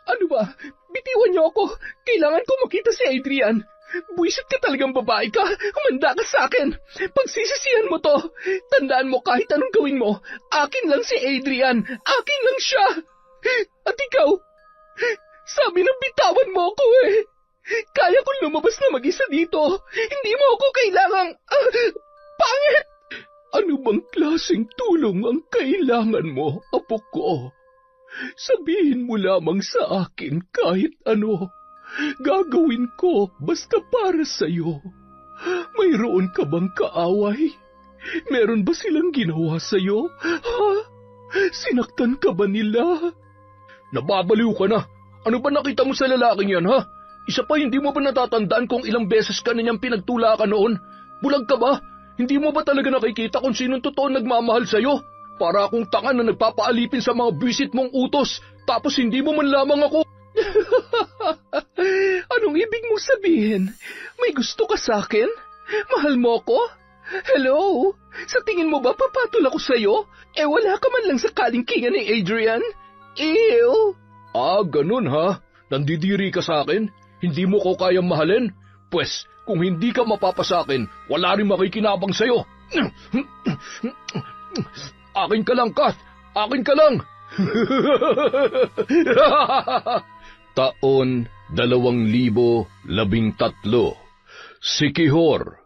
Ano ba? Bitiwan niyo ako. Kailangan ko makita si Adrian. Buisit ka talagang babae ka. Humanda ka sa akin. Pagsisisihan mo to. Tandaan mo kahit anong gawin mo. Akin lang si Adrian. Akin lang siya. At ikaw, sabi ng bitawan mo ako eh. Kaya kong lumabas na mag-isa dito. Hindi mo ako kailangang... pangit! Ano bang klaseng tulong ang kailangan mo, apo ko? Sabihin mo lamang sa akin kahit ano. Gagawin ko basta para sa'yo. Mayroon ka bang kaaway? Meron ba silang ginawa sa'yo? Ha? Sinaktan ka ba nila? Nababaliw ka na. Ano ba nakita mo sa lalaking yan, ha? Isa pa, hindi mo ba natatandaan kung ilang beses ka na niyang pinagtulakan noon? Bulag ka ba? Hindi mo ba talaga nakikita kung sinong totoo nagmamahal sa'yo? Para akong tanga na nagpapaalipin sa mga bisit mong utos, tapos hindi mo man lamang ako... Anong ibig mong sabihin? May gusto ka sa akin? Mahal mo ako? Hello? Sa tingin mo ba papatol ako sa'yo? Wala ka man lang sa kalingkingan ni Adrian? Ew! Ganun ha? Nandidiri ka sa akin? Hindi mo ko kayang mahalin? Pwes, kung hindi ka mapapasakin, wala rin makikinabang sa'yo. Akin ka lang, Kath! Akin ka lang! Taon 2013. Sikihor.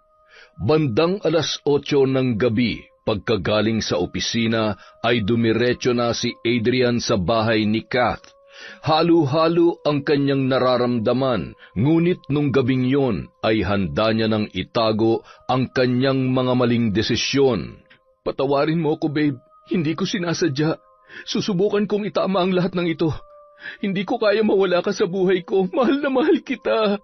Bandang 8:00 ng gabi, pagkagaling sa opisina, ay dumiretso na si Adrian sa bahay ni Kath. Halo-halo ang kanyang nararamdaman, ngunit nung gabing yon ay handa niya nang itago ang kanyang mga maling desisyon. Patawarin mo ako, babe. Hindi ko sinasadya. Susubukan kong itama ang lahat ng ito. Hindi ko kaya mawala ka sa buhay ko. Mahal na mahal kita.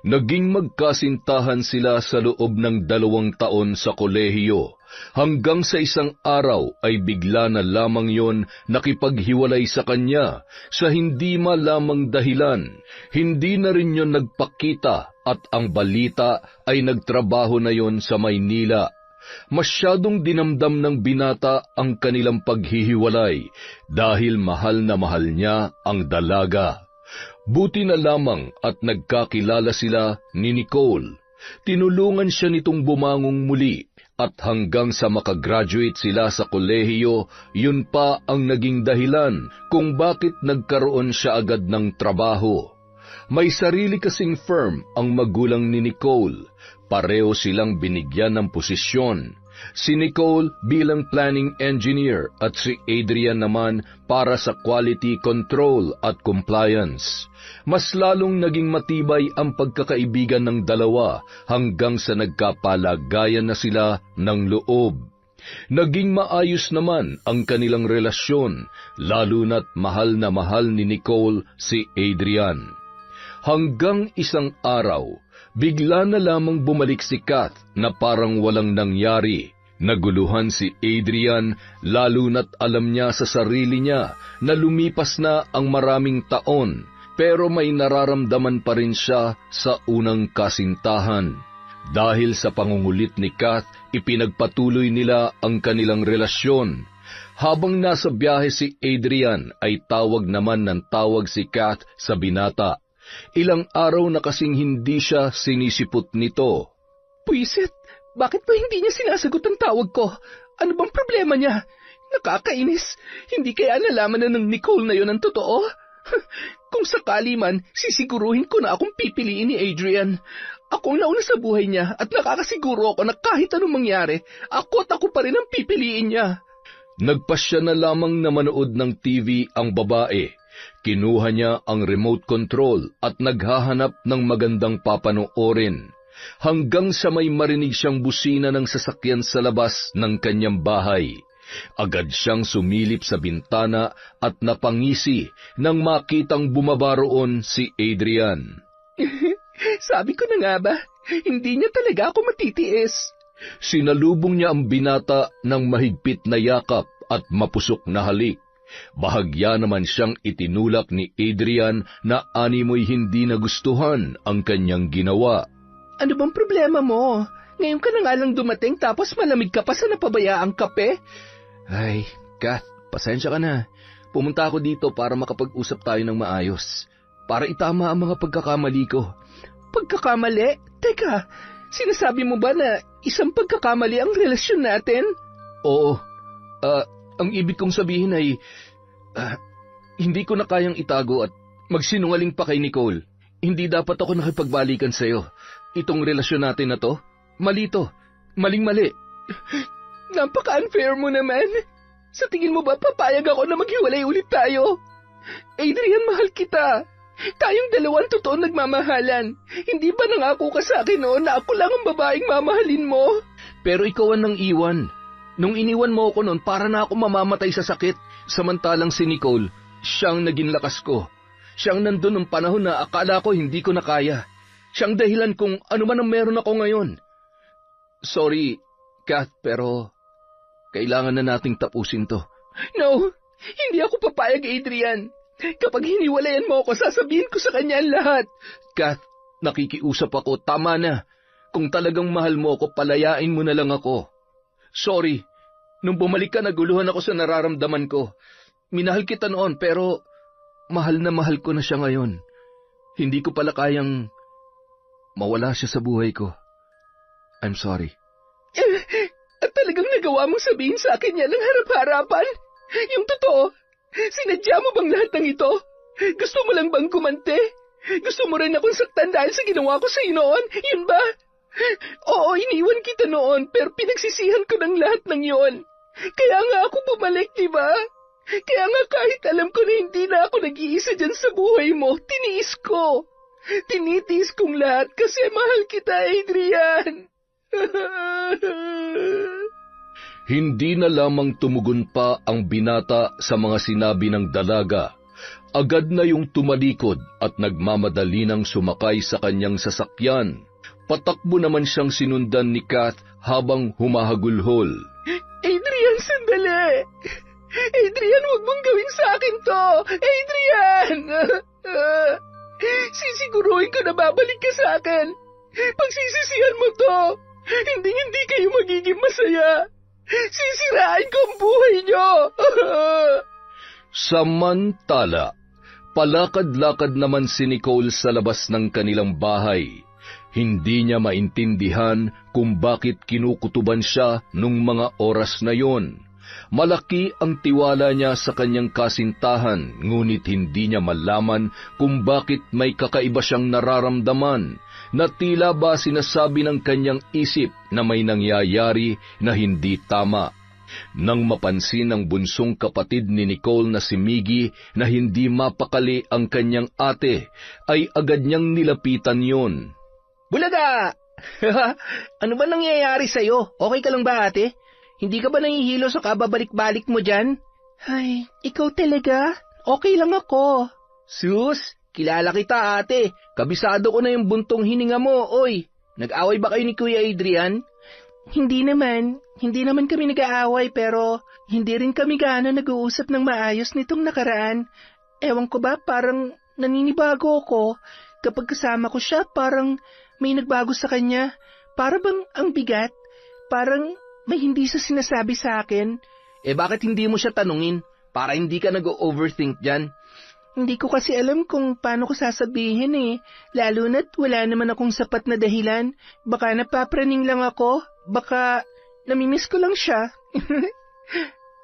Naging magkasintahan sila sa loob ng 2 taon sa kolehiyo. Hanggang sa isang araw ay bigla na lamang yon nakipaghiwalay sa kanya sa hindi malamang dahilan. Hindi na rin yon nagpakita at ang balita ay nagtrabaho na yon sa Maynila. Masyadong dinamdam ng binata ang kanilang paghihiwalay dahil mahal na mahal niya ang dalaga. Buti na lamang at nagkakilala sila ni Nicole. Tinulungan siya nitong bumangong muli at hanggang sa makagraduate sila sa kolehiyo, yun pa ang naging dahilan kung bakit nagkaroon siya agad ng trabaho. May sarili kasing firm ang magulang ni Nicole. Pareho silang binigyan ng posisyon. Si Nicole bilang planning engineer at si Adrian naman para sa quality control at compliance. Mas lalong naging matibay ang pagkakaibigan ng dalawa hanggang sa nagkapalagayan na sila ng loob. Naging maayos naman ang kanilang relasyon, lalo na't mahal na mahal ni Nicole si Adrian. Hanggang isang araw, bigla na lamang bumalik si Kath na parang walang nangyari. Naguluhan si Adrian, lalo na't alam niya sa sarili niya na lumipas na ang maraming taon, pero may nararamdaman pa rin siya sa unang kasintahan. Dahil sa pangungulit ni Kath, ipinagpatuloy nila ang kanilang relasyon. Habang nasa biyahe si Adrian, ay tawag naman ng tawag si Kath sa binata. Ilang araw na kasing hindi siya sinisipot nito. Puisit, bakit ba hindi niya sinasagot ang tawag ko? Ano bang problema niya? Nakakainis. Hindi kaya nalaman na ng Nicole na yon ang totoo? Kung sakali man, sisiguruhin ko na akong pipiliin ni Adrian. Ako ang nauna sa buhay niya at nakakasiguro ako na kahit anong mangyari, ako pa rin ang pipiliin niya. Nagpasya na lamang na manood ng TV ang babae. Kinuha niya ang remote control at naghahanap ng magandang papanoorin. Hanggang sa may marinig siyang busina ng sasakyan sa labas ng kanyang bahay. Agad siyang sumilip sa bintana at napangisi nang makitang bumaba roon si Adrian. Sabi ko na nga ba, hindi niya talaga ako matitiis. Sinalubong niya ang binata ng mahigpit na yakap at mapusok na halik. Bahagya naman siyang itinulak ni Adrian na animoy hindi nagustuhan ang kanyang ginawa. Ano bang problema mo? Ngayon ka na nga lang dumating tapos malamig ka pa sa napabayaang kape? Ay, Kath, pasensya ka na. Pumunta ako dito para makapag-usap tayo ng maayos. Para itama ang mga pagkakamali ko. Pagkakamali? Teka, sinasabi mo ba na isang pagkakamali ang relasyon natin? Oo. Ang ibig kong sabihin ay, hindi ko na kayang itago at magsinungaling pa kay Nicole. Hindi dapat ako nakipagbalikan sa'yo. Itong relasyon natin na to, mali to. Maling-mali. Napaka-unfair mo naman. Sa tingin mo ba papayag ako na maghiwalay ulit tayo? Adrian, mahal kita. Tayong dalawang totoong nagmamahalan. Hindi ba nangako ka sa akin noon na ako lang ang babaeng mamahalin mo? Pero ikaw ang nang iwan. Nung iniwan mo ako noon, para na ako mamamatay sa sakit. Samantalang si Nicole, siyang naging lakas ko. Siyang nandun ng panahon na akala ko hindi ko na kaya. Siyang dahilan kung ano man ang meron ako ngayon. Sorry, Kath, pero kailangan na nating tapusin to. No, hindi ako papayag, Adrian. Kapag hiniwalayan mo ako, sasabihin ko sa kanya ang lahat. Kath, nakikiusap ako, tama na. Kung talagang mahal mo ako, palayain mo na lang ako. Sorry, nung bumalik ka, naguluhan ako sa nararamdaman ko. Minahal kita noon, pero mahal na mahal ko na siya ngayon. Hindi ko pala kayang mawala siya sa buhay ko. I'm sorry. At talagang nagawa mong sabihin sa akin yan ng harap-harapan? Yung totoo, sinadya mo bang lahat ng ito? Gusto mo lang bang kumante? Gusto mo rin akong saktan dahil sa ginawa ko sa iyo noon? Yun ba? Oo, iniwan kita noon, pero pinagsisihan ko ng lahat ng yon. Kaya nga ako bumalik, di ba? Kaya nga kahit alam ko na hindi na ako nag-iisa dyan sa buhay mo, tiniis ko. Tinitiis kong lahat kasi mahal kita, Adrian. Hindi na lamang tumugon pa ang binata sa mga sinabi ng dalaga. Agad na yung tumalikod at nagmamadali ng sumakay sa kanyang sasakyan. Patakbo naman siyang sinundan ni Kath habang humahagulhol. Adrian, sandali! Adrian, huwag mong gawin sa akin to! Adrian! Sisiguruhin ko na babalik ka sa akin. Pagsisisihan mo to, hindi kayo magiging masaya. Sisirain ko ang buhay niyo! Samantala, palakad-lakad naman si Nicole sa labas ng kanilang bahay. Hindi niya maintindihan kung bakit kinukutuban siya nung mga oras na yon. Malaki ang tiwala niya sa kanyang kasintahan, ngunit hindi niya malaman kung bakit may kakaiba siyang nararamdaman, na tila ba sinasabi ng kanyang isip na may nangyayari na hindi tama. Nang mapansin ng bunsong kapatid ni Nicole na si Miggy na hindi mapakali ang kanyang ate, ay agad niyang nilapitan yon. Bulaga! Ano ba nangyayari sa'yo? Okay ka lang ba, ate? Hindi ka ba nahihilo sa kababalik-balik mo dyan? Ay, ikaw talaga? Okay lang ako. Sus, kilala kita, ate. Kabisado ko na yung buntong hininga mo, oy. Nag-away ba kayo ni Kuya Adrian? Hindi naman kami nag-aaway, pero hindi rin kami gaano nag-uusap ng maayos nitong nakaraan. Ewan ko ba, parang naninibago ako. Kapag kasama ko siya, parang may nagbago sa kanya. Para bang ang bigat? Parang may hindi siya sinasabi sa akin. Bakit hindi mo siya tanungin? Para hindi ka nag-overthink dyan. Hindi ko kasi alam kung paano ko sasabihin Lalo na't wala naman akong sapat na dahilan. Baka napapraning lang ako. Baka namimiss ko lang siya.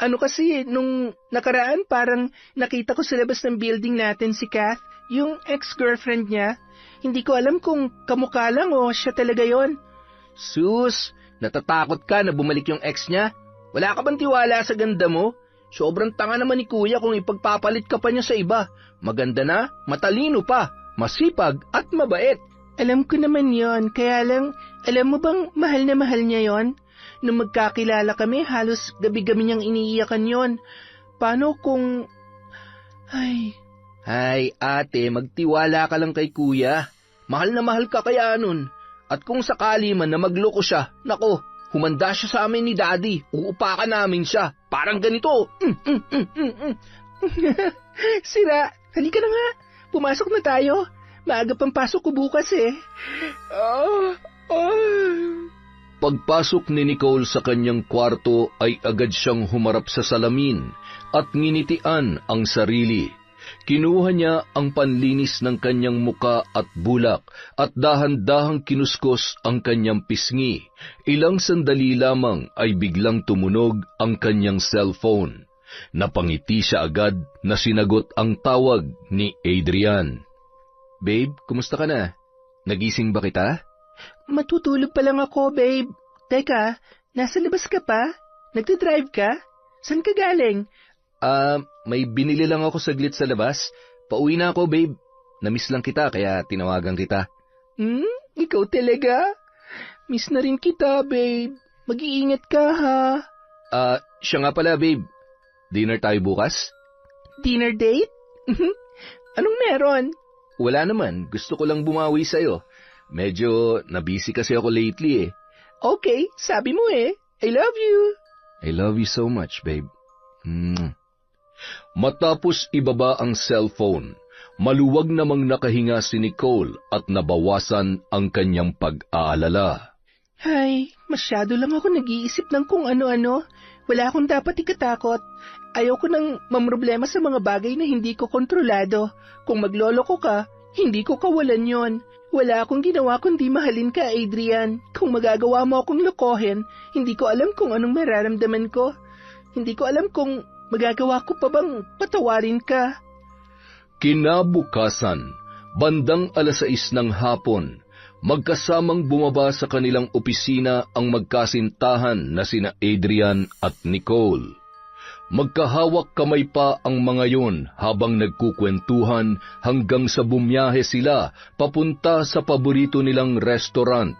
Ano kasi, nung nakaraan parang nakita ko sa labas ng building natin si Kath, yung ex-girlfriend niya. Hindi ko alam kung kamukha lang o siya talaga yon. Sus, natatakot ka na bumalik yung ex niya? Wala ka bang tiwala sa ganda mo? Sobrang tanga naman ni Kuya kung ipagpapalit ka pa niya sa iba. Maganda na, matalino pa, masipag at mabait. Alam ko naman yon, kaya lang, alam mo bang mahal na mahal niya yon? Nung magkakilala kami, halos gabi-gabi niyang iniiyakan yon. Paano kung... Ay, ate, magtiwala ka lang kay Kuya. Mahal na mahal ka kaya nun. At kung sakali man na magloko siya, nako, humanda siya sa amin ni Daddy. Uupakan namin siya. Parang ganito. Sira, halika na nga. Pumasok na tayo. Maaga pang pasok ko bukas Pagpasok ni Nicole sa kanyang kwarto ay agad siyang humarap sa salamin at nginitian ang sarili. Kinuha niya ang panlinis ng kanyang muka at bulak at dahan-dahang kinuskos ang kanyang pisngi. Ilang sandali lamang ay biglang tumunog ang kanyang cellphone. Napangiti siya agad na sinagot ang tawag ni Adrian. "Babe, kumusta ka na? Nagising ba kita?" Matutulog pa lang ako, babe. Teka, nasa labas ka pa? Nagdadrive ka? Saan ka galing? May binili lang ako saglit sa labas. Pauwi na ako, babe. Namiss lang kita, kaya tinawagan kita. Ikaw talaga? Miss na rin kita, babe. Mag-iingat ka, ha? Siya nga pala, babe. Dinner tayo bukas? Dinner date? Anong meron? Wala naman. Gusto ko lang bumawi sa'yo. Medyo nabisi kasi ako lately eh. Okay, sabi mo eh. I love you. I love you so much, babe. Matapos ibaba ang cellphone, maluwag namang nakahinga si Nicole at nabawasan ang kanyang pag-aalala. Ay, masyado lang ako nag-iisip ng kung ano-ano. Wala akong dapat ikatakot. Ayoko nang mamroblema sa mga bagay na hindi ko kontrolado. Kung magloloko ka, hindi ko kawalan yon. Wala akong ginawa kundi mahalin ka, Adrian. Kung magagawa mo akong lokohin, hindi ko alam kung anong mararamdaman ko. Hindi ko alam kung magagawa ko pa bang patawarin ka. Kinabukasan, bandang 6:00 ng hapon, magkasamang bumaba sa kanilang opisina ang magkasintahan na sina Adrian at Nicole. Magkahawak kamay pa ang mga yon habang nagkukwentuhan hanggang sa bumiyahe sila papunta sa paborito nilang restaurant.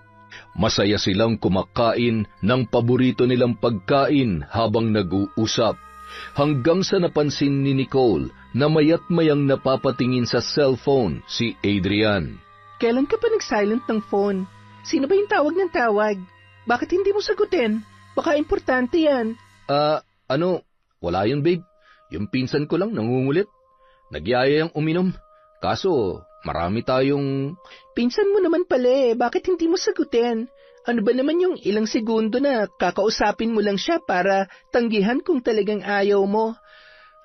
Masaya silang kumakain ng paborito nilang pagkain habang nag-uusap, hanggang sa napansin ni Nicole na mayat-mayang napapatingin sa cellphone si Adrian. Kailan ka pa nag-silent ng phone? Sino ba yung tawag ng tawag? Bakit hindi mo sagutin? Baka importante yan. Wala yun, babe. Yung pinsan ko lang nangungulit. Nagyayayang uminom. Kaso, marami tayong... Pinsan mo naman pala eh. Bakit hindi mo sagutin? Ano ba naman yung ilang segundo na kakausapin mo lang siya para tanggihan kung talagang ayaw mo?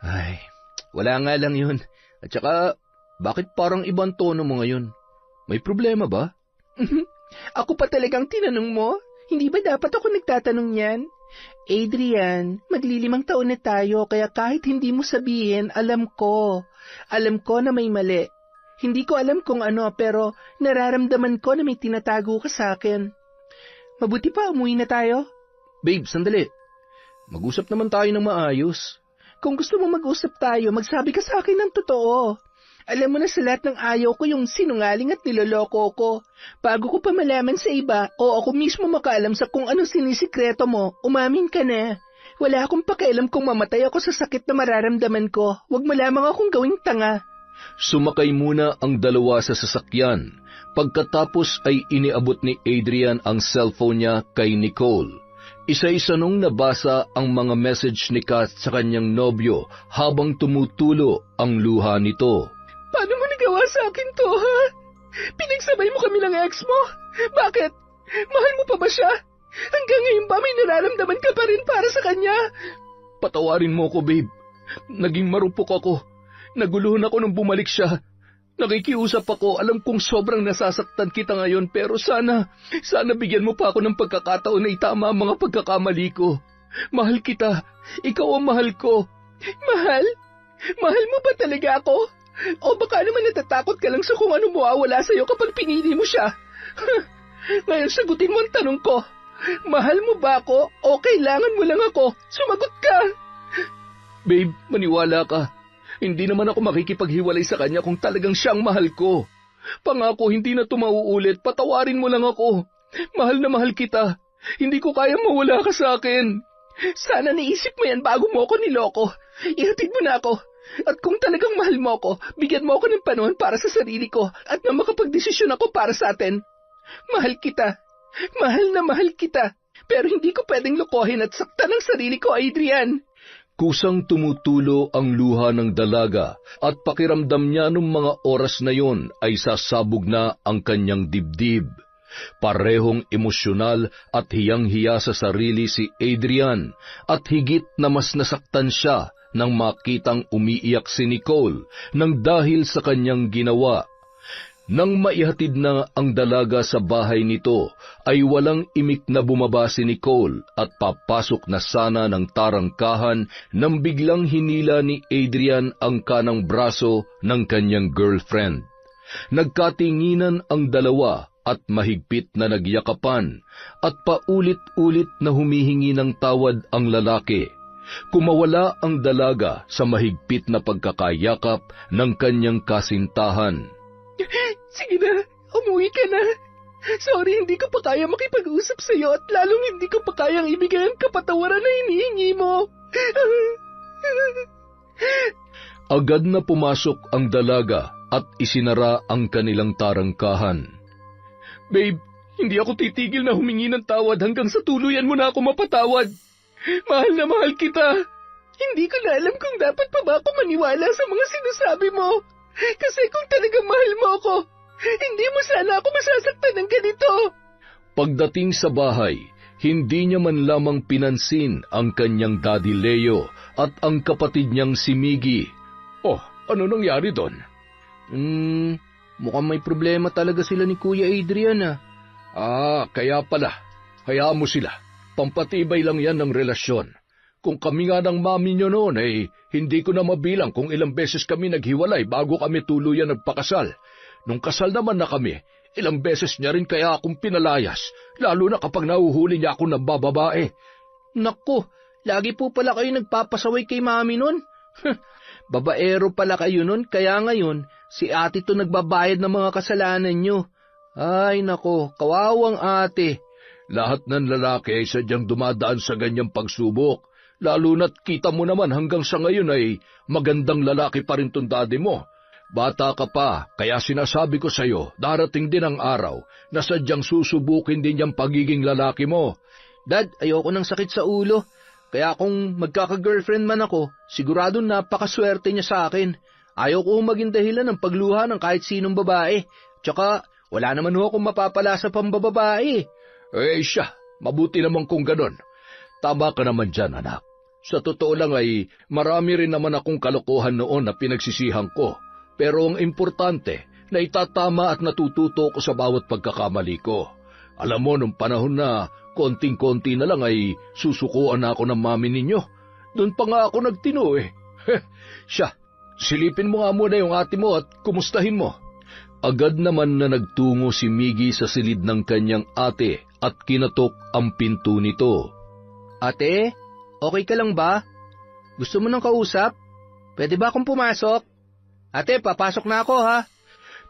Ay, wala nga lang yun. At saka, bakit parang ibang tono mo ngayon? May problema ba? Ako pa talagang tinanong mo? Hindi ba dapat ako nagtatanong yan? Adrian, maglilimang taon na tayo kaya kahit hindi mo sabihin, alam ko. Alam ko na may mali. Hindi ko alam kung ano pero nararamdaman ko na may tinatago ka sa akin. Mabuti pa, umuwi na tayo. Babe, sandali. Mag-usap naman tayo ng maayos. Kung gusto mo mag-usap tayo, magsabi ka sa akin ng totoo. Alam mo na sa lahat ng ayaw ko yung sinungaling at niloloko ko. Bago ko pa malaman sa iba o ako mismo makaalam sa kung ano sinisikreto mo, umamin ka na. Wala akong pakialam kung mamatay ako sa sakit na mararamdaman ko. Huwag mo lamang akong gawing tanga. Sumakay muna ang dalawa sa sasakyan. Pagkatapos ay iniabot ni Adrian ang cellphone niya kay Nicole. Isa-isa nung nabasa ang mga message ni Kath sa kanyang nobyo habang tumutulo ang luha nito. Paano mo nagawa sa akin to, ha? Pinagsabay mo kami ng ex mo? Bakit? Mahal mo pa ba siya? Hanggang ngayon ba may nararamdaman ka pa rin para sa kanya? Patawarin mo ko, babe. Naging marupok ako. Naguluhan ako nung bumalik siya. Nakikiusap ako, alam kong sobrang nasasaktan kita ngayon, pero sana bigyan mo pa ako ng pagkakataon na itama ang mga pagkakamali ko. Mahal kita. Ikaw ang mahal ko. Mahal? Mahal mo ba talaga ako? O baka naman natatakot ka lang sa kung ano mawawala sa'yo kapag pinili mo siya? Ngayon sagutin mo ang tanong ko. Mahal mo ba ako o kailangan mo lang ako? Sumagot ka! Babe, maniwala ka. Hindi naman ako makikipaghiwalay sa kanya kung talagang siyang mahal ko. Pangako, hindi na ito mauulit. Patawarin mo lang ako. Mahal na mahal kita. Hindi ko kaya mawala ka sa akin. Sana naisip mo yan bago mo ako niloko. Ihatid mo na ako. At kung talagang mahal mo ako, bigyan mo ako ng panahon para sa sarili ko at na makapagdesisyon ako para sa atin. Mahal kita. Mahal na mahal kita. Pero hindi ko pwedeng lokohin at saktan ang sarili ko, Adrian. Kusang tumutulo ang luha ng dalaga at pakiramdam niya nung mga oras na yon ay sasabog na ang kanyang dibdib. Parehong emosyonal at hiyang-hiya sa sarili si Adrian at higit na mas nasaktan siya nang makitang umiiyak si Nicole nang dahil sa kanyang ginawa. Nang maihatid na ang dalaga sa bahay nito, ay walang imik na bumaba si Nicole at papasok na sana ng tarangkahan nang biglang hinila ni Adrian ang kanang braso ng kanyang girlfriend. Nagkatinginan ang dalawa at mahigpit na nagyakapan at paulit-ulit na humihingi ng tawad ang lalaki. Kumawala ang dalaga sa mahigpit na pagkakayakap ng kanyang kasintahan. Sige na, umuwi ka na. Sorry, hindi ko pa kaya makipag-usap sa iyo at lalong hindi ko pa kayang ibigay ang kapatawaran na hinihingi mo. Agad na pumasok ang dalaga at isinara ang kanilang tarangkahan. Babe, hindi ako titigil na humingi ng tawad hanggang sa tuluyan mo na ako mapatawad. Mahal na mahal kita. Hindi ko na alam kung dapat pa ba ako maniwala sa mga sinasabi mo. Kasi kung talagang mahal mo ako, hindi mo sana ako masasaktan ng ganito. Pagdating sa bahay, hindi niya man lamang pinansin ang kanyang daddy Leo at ang kapatid niyang si Miggy. Oh, ano nangyari doon? Mukhang may problema talaga sila ni Kuya Adrian Kaya pala. Hayaan mo sila. Pampatibay lang yan ng relasyon. Kung kami nga ng mami nyo noon, hindi ko na mabilang kung ilang beses kami naghiwalay bago kami tuluyan nagpakasal. Nung kasal naman na kami, ilang beses niya rin kaya akong pinalayas, lalo na kapag nahuhuli niya ako ng bababae. Naku, lagi po pala kayo nagpapasaway kay mami noon. Babaero pala kayo noon, kaya ngayon, si ate to nagbabayad ng mga kasalanan nyo. Ay nako, kawawang ate. Lahat ng lalaki ay sadyang dumadaan sa ganyang pagsubok. Lalo na't kita mo naman hanggang sa ngayon ay magandang lalaki pa rin tong daddy mo. Bata ka pa, kaya sinasabi ko sa'yo, darating din ang araw na sadyang susubukin din yung pagiging lalaki mo. Dad, ayoko ng sakit sa ulo. Kaya kung magkaka-girlfriend man ako, siguradong napakaswerte niya sa akin. Ayaw ko maging dahilan ng pagluha ng kahit sinong babae. Tsaka, wala naman ho akong mapapala sa pambababae. Siya, mabuti naman kung ganon. Tama ka naman dyan, anak. Sa totoo lang ay marami rin naman akong kalokohan noon na pinagsisihan ko. Pero ang importante, na itatama at natututo ko sa bawat pagkakamali ko. Alam mo, nung panahon na konting-konti na lang ay susukuan na ako ng mami ninyo. Doon pa nga ako nagtino Siya, silipin mo nga muna yung ate mo at kumustahin mo. Agad naman na nagtungo si Miggy sa silid ng kanyang ate at kinatok ang pinto nito. Ate, okay ka lang ba? Gusto mo ng kausap? Pwede ba akong pumasok? Ate, papasok na ako ha.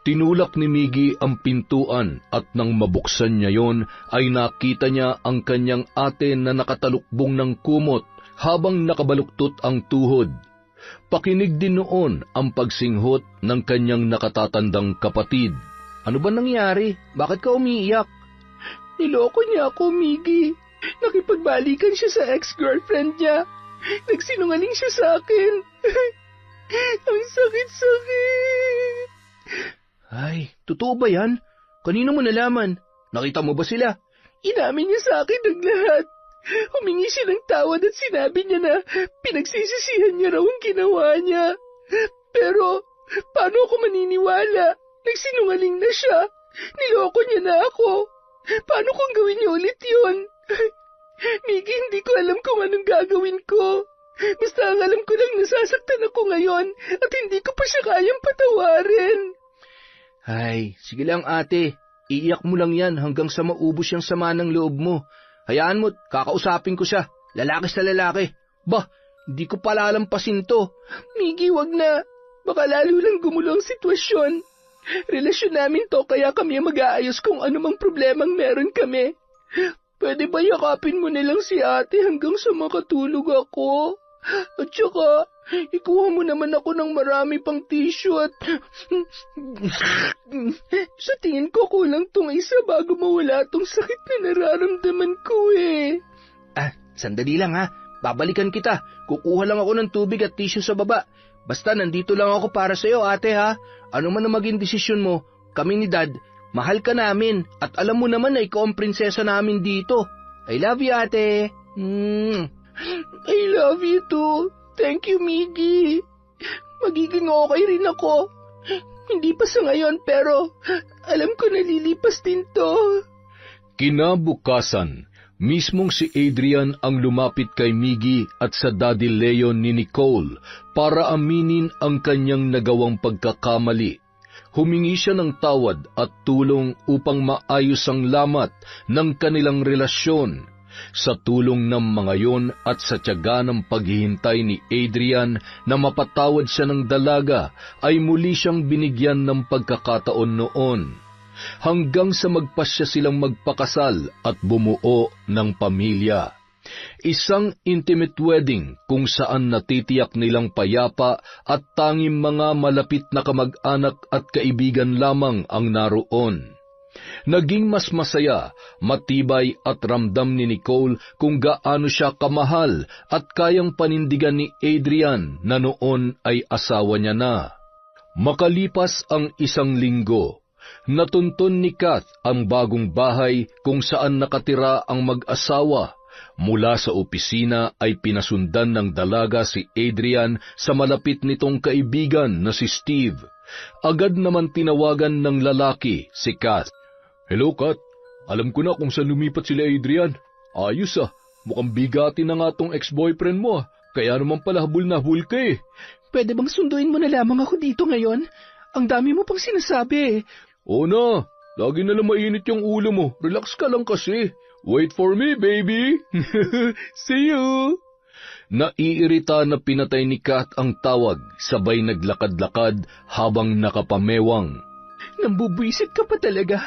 Tinulak ni Miggy ang pintuan at nang mabuksan niya yon ay nakita niya ang kanyang ate na nakatalukbong ng kumot habang nakabaluktot ang tuhod. Pakinig din noon ang pagsinghot ng kanyang nakatatandang kapatid. Ano ba nangyari? Bakit ka umiiyak? Niloko niya ako, Miggy. Nakipagbalikan siya sa ex-girlfriend niya. Nagsinungaling siya sa akin. Ang sakit-sakit. Ay, totoo ba yan? Kanino mo nalaman? Nakita mo ba sila? Inamin niya sa akin ang lahat. Humingi siya ng tawad at sinabi niya na pinagsisisihan niya raw ang ginawa niya. Pero, paano ako maniniwala? Nagsinungaling na siya. Niloko niya na ako. Paano kung gawin niya ulit yun? Miggy, hindi ko alam kung anong gagawin ko. Basta ang alam ko lang nasasaktan ako ngayon at hindi ko pa siya kayang patawarin. Ay, sige lang ate. Iiyak mo lang yan hanggang sa maubos yung sama ng loob mo. Hayaan mo, kakausapin ko siya. Lalaki sa lalaki. Bah, hindi ko palalampasin to. Miggy, wag na. Baka lalo lang gumulo ang sitwasyon. Relasyon namin to kaya kami mag-aayos kung anumang problemang meron kami. Pwede ba yakapin mo nilang si ate hanggang sa makatulog ako? At saka, ikuha mo naman ako ng marami pang tissue at... Sa tingin ko kulang tong isa bago mawala tong sakit na nararamdaman ko Sandali lang ha. Babalikan kita. Kukuha lang ako ng tubig at tissue sa baba. Basta nandito lang ako para sa'yo ate ha. Ano man ang maging desisyon mo, kami ni Dad, mahal ka namin at alam mo naman na ikaw ang prinsesa namin dito. I love you ate. I love you too. Thank you, Miggy. Magiging okay rin ako. Hindi pa sa ngayon pero alam ko nalilipas din to. Kinabukasan, mismong si Adrian ang lumapit kay Miggy at sa Daddy Leon ni Nicole para aminin ang kanyang nagawang pagkakamali. Humingi siya ng tawad at tulong upang maayos ang lamat ng kanilang relasyon. Sa tulong ng mga yon at sa tiyaga ng paghihintay ni Adrian na mapatawad siya ng dalaga, ay muli siyang binigyan ng pagkakataon noon. Hanggang sa magpasya silang magpakasal at bumuo ng pamilya. Isang intimate wedding kung saan natitiyak nilang payapa at tanging mga malapit na kamag-anak at kaibigan lamang ang naroon. Naging mas masaya, matibay at ramdam ni Nicole kung gaano siya kamahal at kayang panindigan ni Adrian na noon ay asawa niya na. Makalipas ang 1 linggo, natuntun ni Kath ang bagong bahay kung saan nakatira ang mag-asawa. Mula sa opisina ay pinasundan ng dalaga si Adrian sa malapit nitong kaibigan na si Steve. Agad naman tinawagan ng lalaki si Kath. Hello, Kat. Alam ko na kung saan lumipat sila Adrian. Ayos mukhang bigatin na nga tong ex-boyfriend mo kaya naman pala habol na habol ka eh. Pwede bang sunduin mo na lamang ako dito ngayon? Ang dami mo pang sinasabi. Oo na, lagi na lang mainit yung ulo mo. Relax ka lang kasi. Wait for me, baby. See you. Naiirita na pinatay ni Kat ang tawag, sabay naglakad-lakad habang nakapamewang. Nambubwisit ka pa talaga.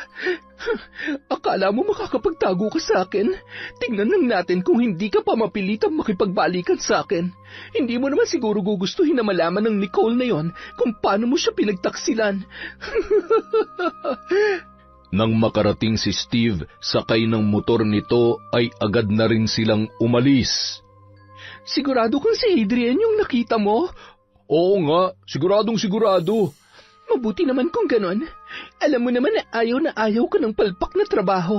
Akala mo makakapagtago ka sa akin? Tingnan lang natin kung hindi ka pa mapilitang makipagbalikan sa akin. Hindi mo naman siguro gugustuhin na malaman ng Nicole na yon kung paano mo siya pinagtaksilan. Nang makarating si Steve, sakay ng motor nito ay agad na rin silang umalis. Sigurado kang si Adrian yung nakita mo? Oo nga, siguradong sigurado. Mabuti naman kung ganon. Alam mo naman na ayaw ka ng palpak na trabaho.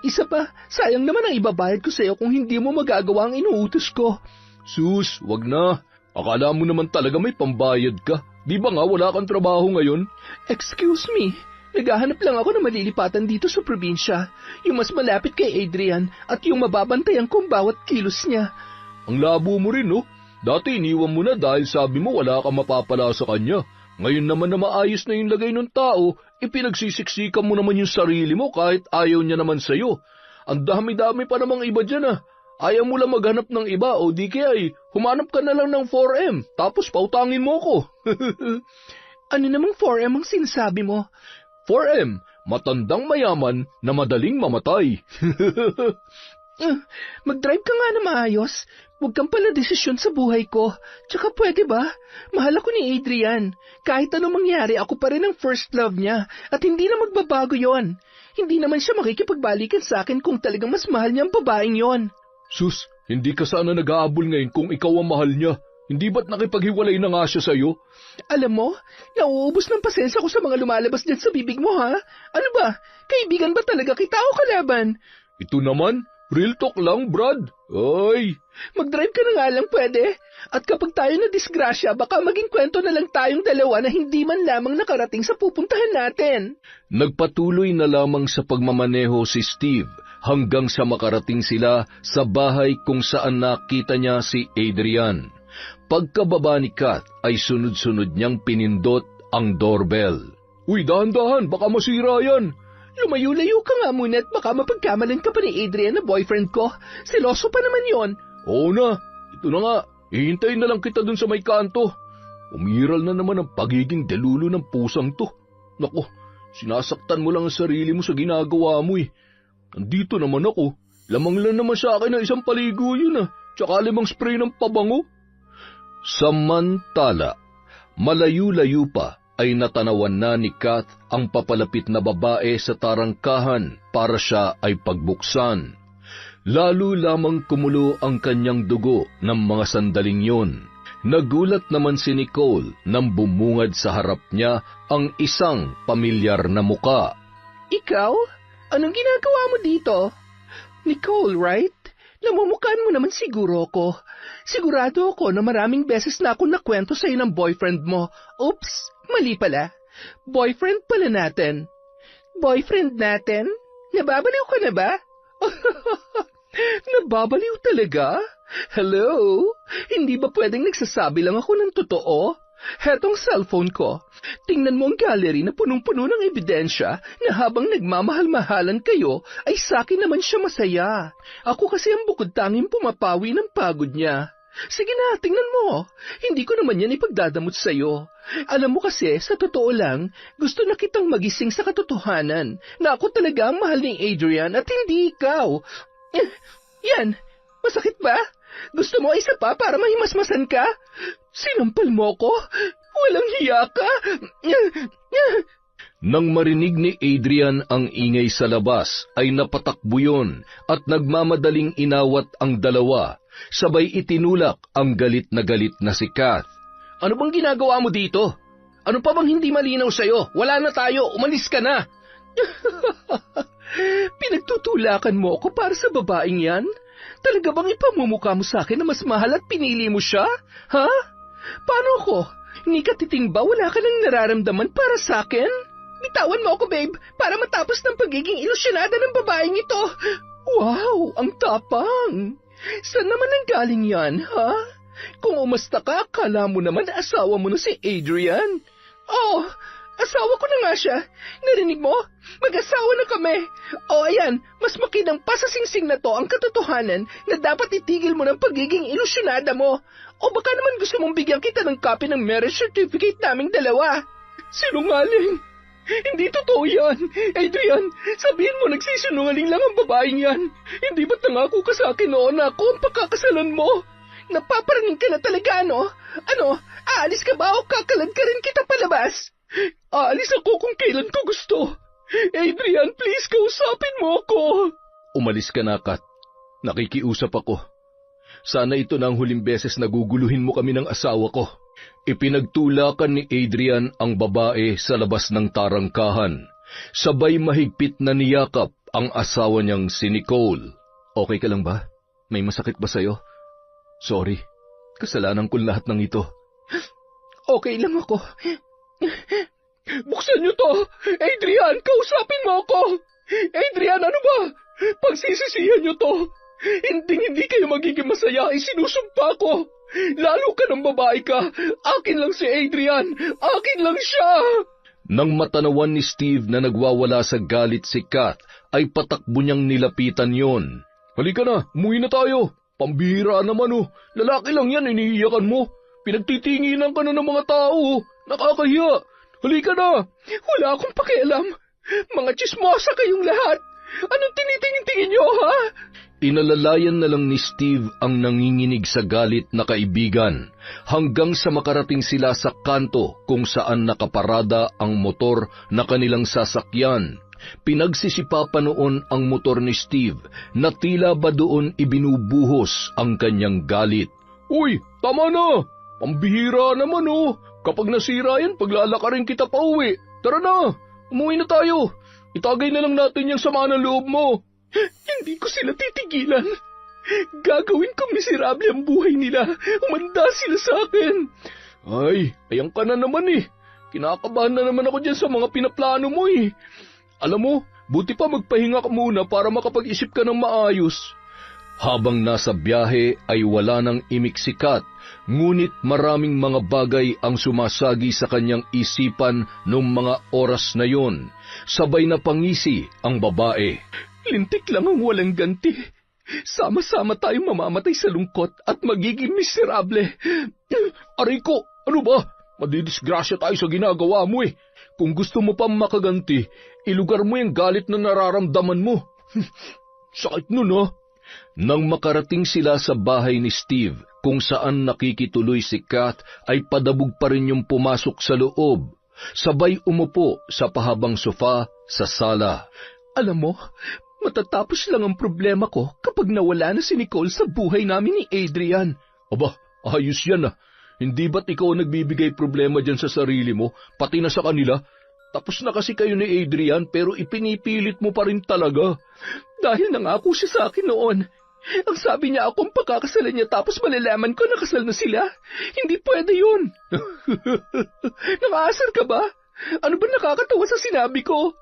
Isa pa, sayang naman ang ibabayad ko sa'yo kung hindi mo magagawa ang inuutos ko. Sus, wag na. Akala mo naman talaga may pambayad ka. Di ba nga wala kang trabaho ngayon? Excuse me, naghahanap lang ako na malilipatan dito sa probinsya. Yung mas malapit kay Adrian at yung mababantayan kong bawat kilos niya. Ang labo mo rin, no? Dati iniwan mo na dahil sabi mo wala kang mapapala sa kanya. Ngayon naman na maayos na yung lagay ng tao, ipinagsisiksikan mo naman yung sarili mo kahit ayaw niya naman sa'yo. Ang dami-dami pa namang iba dyan Ayaw mo lang maghanap ng iba o di kaya humanap ka na lang ng 4M tapos pautangin mo ko. Ano namang 4M ang sinasabi mo? 4M, matandang mayaman na madaling mamatay. Mag-drive ka nga na maayos. Huwag kang pala desisyon sa buhay ko. Tsaka pwede ba? Mahal ako ni Adrian. Kahit anong mangyari, ako pa rin ang first love niya. At hindi na magbabago yon. Hindi naman siya makikipagbalikan sa akin kung talagang mas mahal niya ang babaeng yon. Sus, hindi ka sana nag-aabol ngayon kung ikaw ang mahal niya. Hindi ba't nakipaghiwalay na nga siya sa'yo? Alam mo, nauubos ng pasensya ko sa mga lumalabas dyan sa bibig mo, ha? Ano ba? Kaibigan ba talaga kita o kalaban? Ito naman, real talk lang, Brad. Ay! Mag-drive ka na nga lang pwede. At kapag tayo na disgrasya, baka maging kwento na lang tayong dalawa na hindi man lamang nakarating sa pupuntahan natin. Nagpatuloy na lamang sa pagmamaneho si Steve hanggang sa makarating sila sa bahay kung saan nakita niya si Adrian. Pagkababa ni Kath ay sunod-sunod niyang pinindot ang doorbell. Uy, dahan-dahan, baka masira yan. Lumayo-layo ka nga muna at baka mapagkamalan ka pa ni Adrian na boyfriend ko. Seloso pa naman yon. Oo na, ito na nga. Ihintayin na lang kita dun sa may kanto. Umiral na naman ang pagiging delulo ng pusang to. Naku, sinasaktan mo lang ang sarili mo sa ginagawa mo Nandito naman ako. Lamang lang naman sa akin ng 1 paligo yun Tsaka 5 spray ng pabango. Samantala, malayo-layo pa ay natanawan na ni Kath ang papalapit na babae sa tarangkahan para siya ay pagbuksan. Lalo lamang kumulo ang kanyang dugo ng mga sandaling yon. Nagulat naman si Nicole nang bumungad sa harap niya ang isang pamilyar na muka. Ikaw? Anong ginagawa mo dito? Nicole, right? Namumukhaan mo naman siguro ko. Sigurado ako na maraming beses na ako nakwento sa'yo ng boyfriend mo. Oops, mali pala. Boyfriend pala natin. Boyfriend natin? Nababaliw ka na ba? Nababaliw talaga? Hello? Hindi ba pwedeng nagsasabi lang ako ng totoo? Hetong cellphone ko. Tingnan mo ang gallery na punong-puno ng ebidensya na habang nagmamahal-mahalan kayo, ay sakin naman siya masaya. Ako kasi ang bukod-tanging pumapawi ng pagod niya. Sige na, tingnan mo. Hindi ko naman yan ipagdadamot sa'yo. Alam mo kasi, sa totoo lang, gusto na kitang magising sa katotohanan na ako talaga ang mahal ni Adrian at hindi ikaw. Yan, masakit ba? Gusto mo isa pa para mahimasmasan ka? Sinampal mo ko? Walang hiya ka? Nang marinig ni Adrian ang ingay sa labas, ay napatakbo yun at nagmamadaling inawat ang dalawa. Sabay itinulak ang galit na si Kath. Ano bang ginagawa mo dito? Ano pa bang hindi malinaw sa'yo? Wala na tayo, umalis ka na. Pinagtutulakan mo ako para sa babaeng yan? Talaga bang ipamumukha mo sa akin na mas mahal at pinili mo siya? Ha? Paano ako? Ni katiting ba wala ka nang nararamdaman para sa akin? Bitawan mo ako, babe, para matapos ng pagiging ilusyonada ng babaeng ito. Wow, ang tapang! Saan naman ang galing yan, ha? Kung umasta ka, akala mo naman asawa mo na si Adrian. Oh, asawa ko na nga siya. Narinig mo? Mag-asawa na kami. O ayan, mas makinang pa sa singsing na to ang katotohanan na dapat itigil mo ng pagiging ilusyonada mo. O baka naman gusto mong bigyan kita ng copy ng marriage certificate naming dalawa. Sinungaling! Hindi totoo yan. Adrian, sabihin mo nagsisinungaling lang ang babaeng yan. Hindi ba't nangako ka sa akin noon na ako ang pakakasalan mo? Napaparaning ka na talaga, no? Ano, aalis ka ba o kakalad ka rin kita palabas? Aalis ako kung kailan ko gusto. Adrian, please, kausapin mo ako. Umalis ka na, Kat. Nakikiusap ako. Sana ito na ang huling beses na guguluhin mo kami ng asawa ko. Ipinagtulakan ni Adrian ang babae sa labas ng tarangkahan. Sabay mahigpit na niyakap ang asawa niyang si Nicole. Okay ka lang ba? May masakit ba sa'yo? Sorry, kasalanan ko lahat ng ito. Okay lang ako. Buksan niyo to! Adrian, kausapin mo ako! Adrian, ano ba? Pagsisisihan niyo to! Hindi kayo magiging masaya, isinusumpa ko! Lalo ka ng babae ka! Akin lang si Adrian! Akin lang siya! Nang matanawan ni Steve na nagwawala sa galit si Kath, ay patakbo niyang nilapitan yon. Halika na, umuwi na tayo! Pambihira naman oh, lalaki lang yan, iniiyakan mo. Pinagtitinginan ka na ng mga tao, nakakahiya. Halika na! Wala akong pakialam. Mga tsismosa kayong lahat. Anong tinitingin-tingin niyo, ha? Inalalayan na lang ni Steve ang nanginginig sa galit na kaibigan hanggang sa makarating sila sa kanto kung saan nakaparada ang motor na kanilang sasakyan. Pinagsisipa noon ang motor ni Steve na tila ba doon ibinubuhos ang kanyang galit. Uy, tama na! Pambihira naman oh! Kapag nasira yan, paglalakarin kita pa uwi. Tara na! Umuwi na tayo! Itagay na lang natin yung sama ng loob mo. Hindi ko sila titigilan. Gagawin kong miserable ang buhay nila. Umanda sila sa akin. Ay, ayan ka na naman eh. Kinakabahan na naman ako dyan sa mga pinaplano mo eh. Alam mo, buti pa magpahinga ka muna para makapag-isip ka ng maayos. Habang nasa biyahe ay wala nang imik si Kat, ngunit maraming mga bagay ang sumasagi sa kanyang isipan noong mga oras na yon. Sabay na pangisi ang babae. Lintik lang ang walang ganti. Sama-sama tayong mamamatay sa lungkot at magiging miserable. Aray ko, ano ba? Madidisgrasya tayo sa ginagawa mo eh. Kung gusto mo pang makaganti, ilugar mo yung galit na nararamdaman mo. Sakit nun ha? Nang makarating sila sa bahay ni Steve, kung saan nakikituloy si Kath, ay padabog pa rin yung pumasok sa loob. Sabay umupo sa pahabang sofa sa sala. Alam mo, matatapos lang ang problema ko kapag nawala na si Nicole sa buhay namin ni Adrian. Aba, ayos yan ah. Hindi ba't ikaw nagbibigay problema dyan sa sarili mo, pati na sa kanila? Tapos na kasi kayo ni Adrian pero ipinipilit mo pa rin talaga. Dahil nangako siya sa akin noon, Ang sabi niya akong pagkakasalan niya tapos malalaman ko nakasal na sila. Hindi pwede yun. Nakaasar ka ba? Ano ba nakakatawa sa sinabi ko?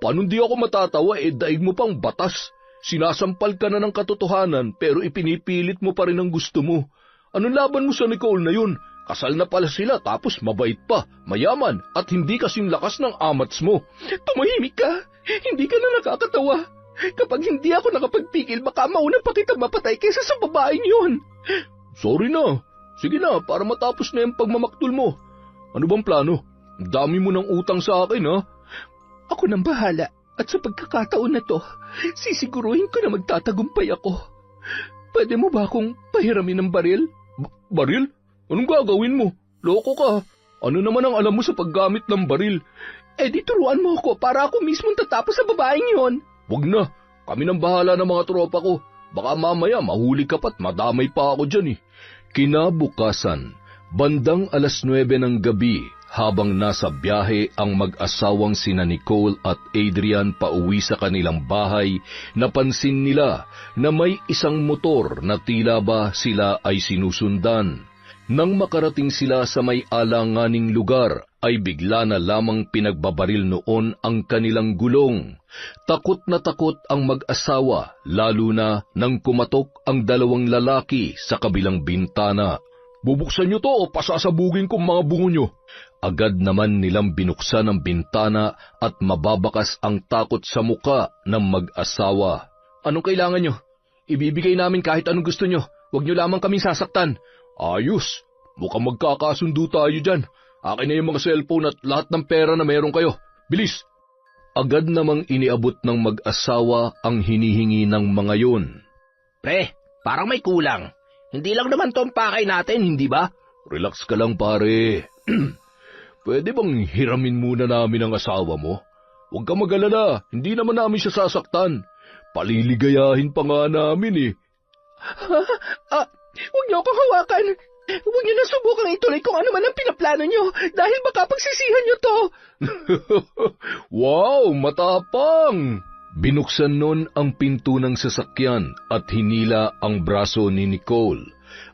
Paano di ako matatawa daig mo pang batas? Sinasampal ka na ng katotohanan pero ipinipilit mo pa rin ang gusto mo. Anong laban mo sa Nicole na yun? Kasal na pala sila tapos mabait pa, mayaman at hindi kasing lakas ng amats mo. Tumahimik ka. Hindi ka na nakakatawa. Kapag hindi ako nakapagpigil, baka mauna pa kitang mapatay kaysa sa babaeng yun. Sorry na. Sige na, para matapos na yung pagmamaktol mo. Ano bang plano? Ang dami mo ng utang sa akin, ha? Ako nang bahala. At sa pagkakataon na to, sisiguruhin ko na magtatagumpay ako. Pwede mo ba akong pahiramin ng baril? Baril? Anong gagawin mo? Loko ka. Ano naman ang alam mo sa paggamit ng baril? Di turuan mo ako para ako mismong tatapos sa babaeng yon. Wag na. Kami nang bahala ng mga tropa ko. Baka mamaya mahuli ka pa't madamay pa ako dyan eh. Kinabukasan, bandang 9:00 ng gabi, habang nasa biyahe ang mag-asawang sina Nicole at Adrian pauwi sa kanilang bahay, napansin nila na may isang motor na tila ba sila ay sinusundan. Nang makarating sila sa may alanganing lugar, ay bigla na lamang pinagbabaril noon ang kanilang gulong. Takot na takot ang mag-asawa, lalo na nang kumatok ang dalawang lalaki sa kabilang bintana. Bubuksan niyo to o pasasabugin kong mga bungo niyo. Agad naman nilang binuksan ang bintana at mababakas ang takot sa muka ng mag-asawa. Anong kailangan niyo? Ibibigay namin kahit anong gusto niyo. Huwag niyo lamang kaming sasaktan. Ayos. Mukhang magkakasundo tayo dyan. Akin na yung mga cellphone at lahat ng pera na meron kayo. Bilis! Agad namang iniabot ng mag-asawa ang hinihingi ng mga yun. Pre, parang may kulang. Hindi lang naman to ang pakay natin, hindi ba? Relax ka lang pare. Pwede bang hiramin muna namin ang asawa mo? Huwag ka mag-alala, hindi naman namin siya sasaktan. Paliligayahin pa nga namin eh. Huwag niyo akong hawakan. Huwag niyo na subukang ituloy kung ano man ang pinaplano niyo dahil baka pagsisihan niyo to. Wow, matapang! Binuksan nun ang pinto ng sasakyan at hinila ang braso ni Nicole.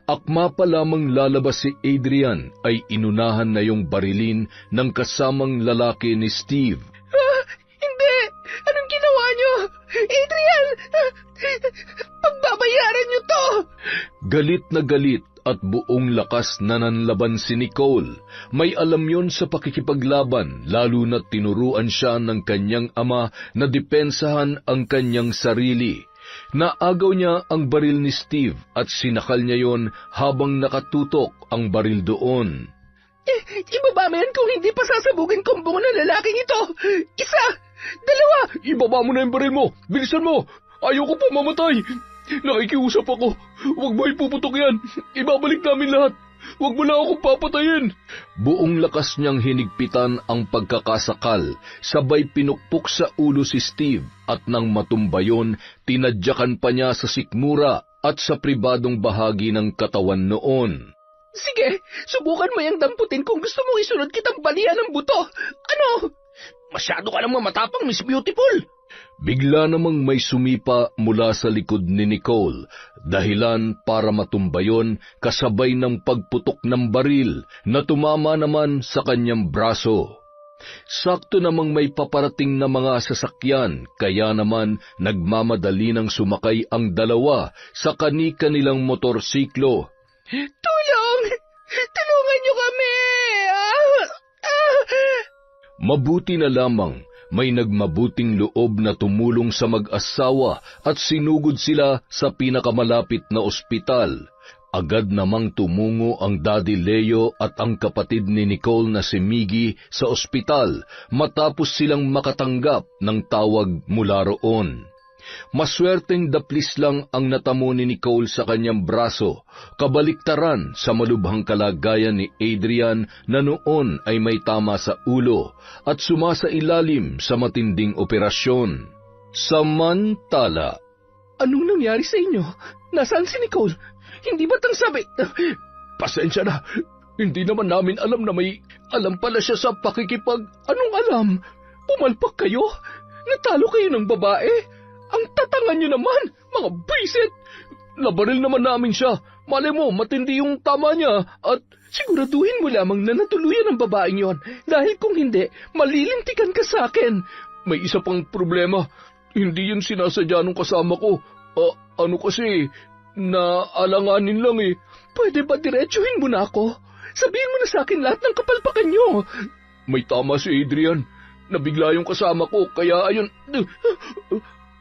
Akma pa lamang lalabas si Adrian ay inunahan na yung barilin ng kasamang lalaki ni Steve. Hindi! Anong ginawa niyo? Adrian! Pagbabayaran niyo to! Galit na galit at buong lakas na nanlaban si Nicole. May alam yon sa pakikipaglaban, lalo na tinuruan siya ng kanyang ama na depensahan ang kanyang sarili. Naagaw niya ang baril ni Steve at sinakal niya yon habang nakatutok ang baril doon. Ibaba mo yan kung hindi pa sasabugin kong bungo ng lalaking ito! Isa! Dalawa! Ibaba mo na yung baril mo! Bilisan mo! Ayoko pa mamatay! Nakikiusap ako. Huwag mo ipuputok yan. Ibabalik namin lahat. Huwag mo na akong papatayin. Buong lakas niyang hinigpitan ang pagkakasakal, sabay pinukpok sa ulo si Steve at nang matumba yon, tinadyakan pa niya sa sikmura at sa pribadong bahagi ng katawan noon. Sige, subukan mo yung damputin kung gusto mong isunod kitang balian ng buto. Ano? Masyado ka namang matapang, Miss Beautiful. Bigla namang may sumipa mula sa likod ni Nicole, dahilan para matumba yon kasabay ng pagputok ng baril na tumama naman sa kanyang braso. Sakto namang may paparating na mga sasakyan, kaya naman nagmamadali ng sumakay ang dalawa sa kani-kanilang motorsiklo. Tulong! Tulungan niyo kami! Mabuti na lamang may nagmabuting loob na tumulong sa mag-asawa at sinugod sila sa pinakamalapit na ospital. Agad namang tumungo ang Daddy Leo at ang kapatid ni Nicole na si Miggy sa ospital matapos silang makatanggap ng tawag mula roon. Maswerteng daplis lang ang natamo ni Nicole sa kanyang braso, kabaliktaran sa malubhang kalagayan ni Adrian na noon ay may tama sa ulo at sumasailalim sa matinding operasyon. Samantala, anong nangyari sa inyo? Nasaan si Nicole? Hindi ba't ang sabi? Pasensya na, hindi naman namin alam na may alam pala siya sa pakikipag... Anong alam? Pumalpak kayo? Natalo kayo ng babae? Ang tatangan nyo naman, mga bisit! Nabaril naman namin siya. Malay mo, matindi yung tama niya at... Siguraduhin mo lamang na natuluyan ang babaeng yon, dahil kung hindi, malilintikan ka sa akin. May isa pang problema. Hindi yun sinasadya nung kasama ko. Ano kasi, naalanganin lang eh. Pwede ba diretsuhin mo na ako? Sabihin mo na sa akin lahat ng kapalpakan niyo. May tama si Adrian. Nabigla yung kasama ko, kaya ayun...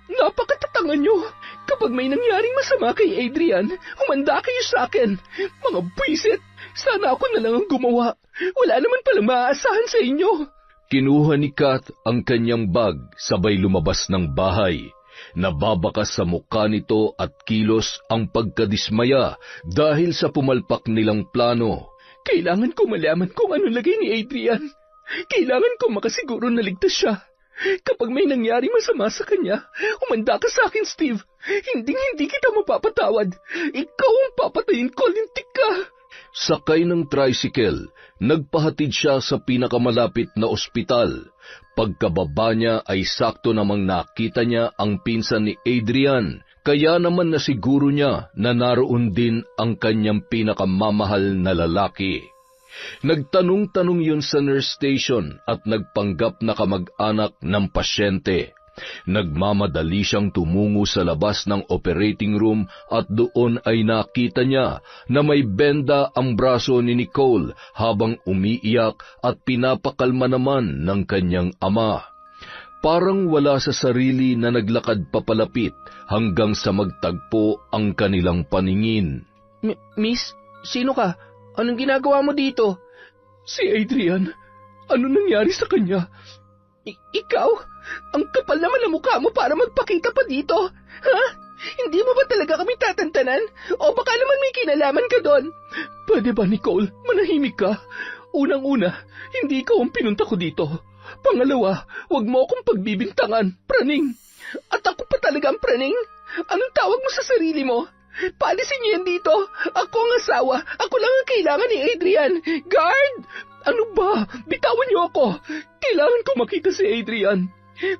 Napakatatangan niyo. Kapag may nangyaring masama kay Adrian, humanda kayo sa akin. Mga buwisit, sana ako na lang ang gumawa. Wala naman palang maaasahan sa inyo. Kinuha ni Kath ang kanyang bag, sabay lumabas ng bahay. Nababakas sa mukha nito at kilos ang pagkadismaya dahil sa pumalpak nilang plano. Kailangan ko malaman kung ano lagay ni Adrian. Kailangan ko makasiguro na ligtas siya. Kapag may nangyari masama sa kanya, umanda ka sa akin, Steve. Hindi kita mapapatawad. Ikaw ang papatayin ko, lintik ka. Sakay ng tricycle, nagpahatid siya sa pinakamalapit na ospital. Pagkababa niya ay sakto namang nakita niya ang pinsan ni Adrian, kaya naman nasiguro niya na naroon din ang kanyang pinakamamahal na lalaki. Nagtanong-tanong yun sa nurse station at nagpanggap na kamag-anak ng pasyente. Nagmamadali siyang tumungo sa labas ng operating room at doon ay nakita niya na may benda ang braso ni Nicole habang umiiyak at pinapakalma naman ng kanyang ama. Parang wala sa sarili na naglakad papalapit hanggang sa magtagpo ang kanilang paningin. Miss, sino ka? Anong ginagawa mo dito? Si Adrian. Ano nangyari sa kanya? Ikaw? Ang kapal naman ng mukha mo para magpakita pa dito. Ha? Hindi mo ba talaga kami tatantanan? O baka naman may kinalaman ka doon? Pwede ba, Nicole? Manahimik ka. Unang-una, hindi ikaw ang pinunta ko dito. Pangalawa, huwag mo akong pagbibintangan, praning. At ako pa talaga ang praning? Anong tawag mo sa sarili mo? Paalisin niyo yan dito. Ako ang asawa. Ako lang ang kailangan ni Adrian. Guard! Ano ba? Bitawan niyo ako. Kailangan ko makita si Adrian.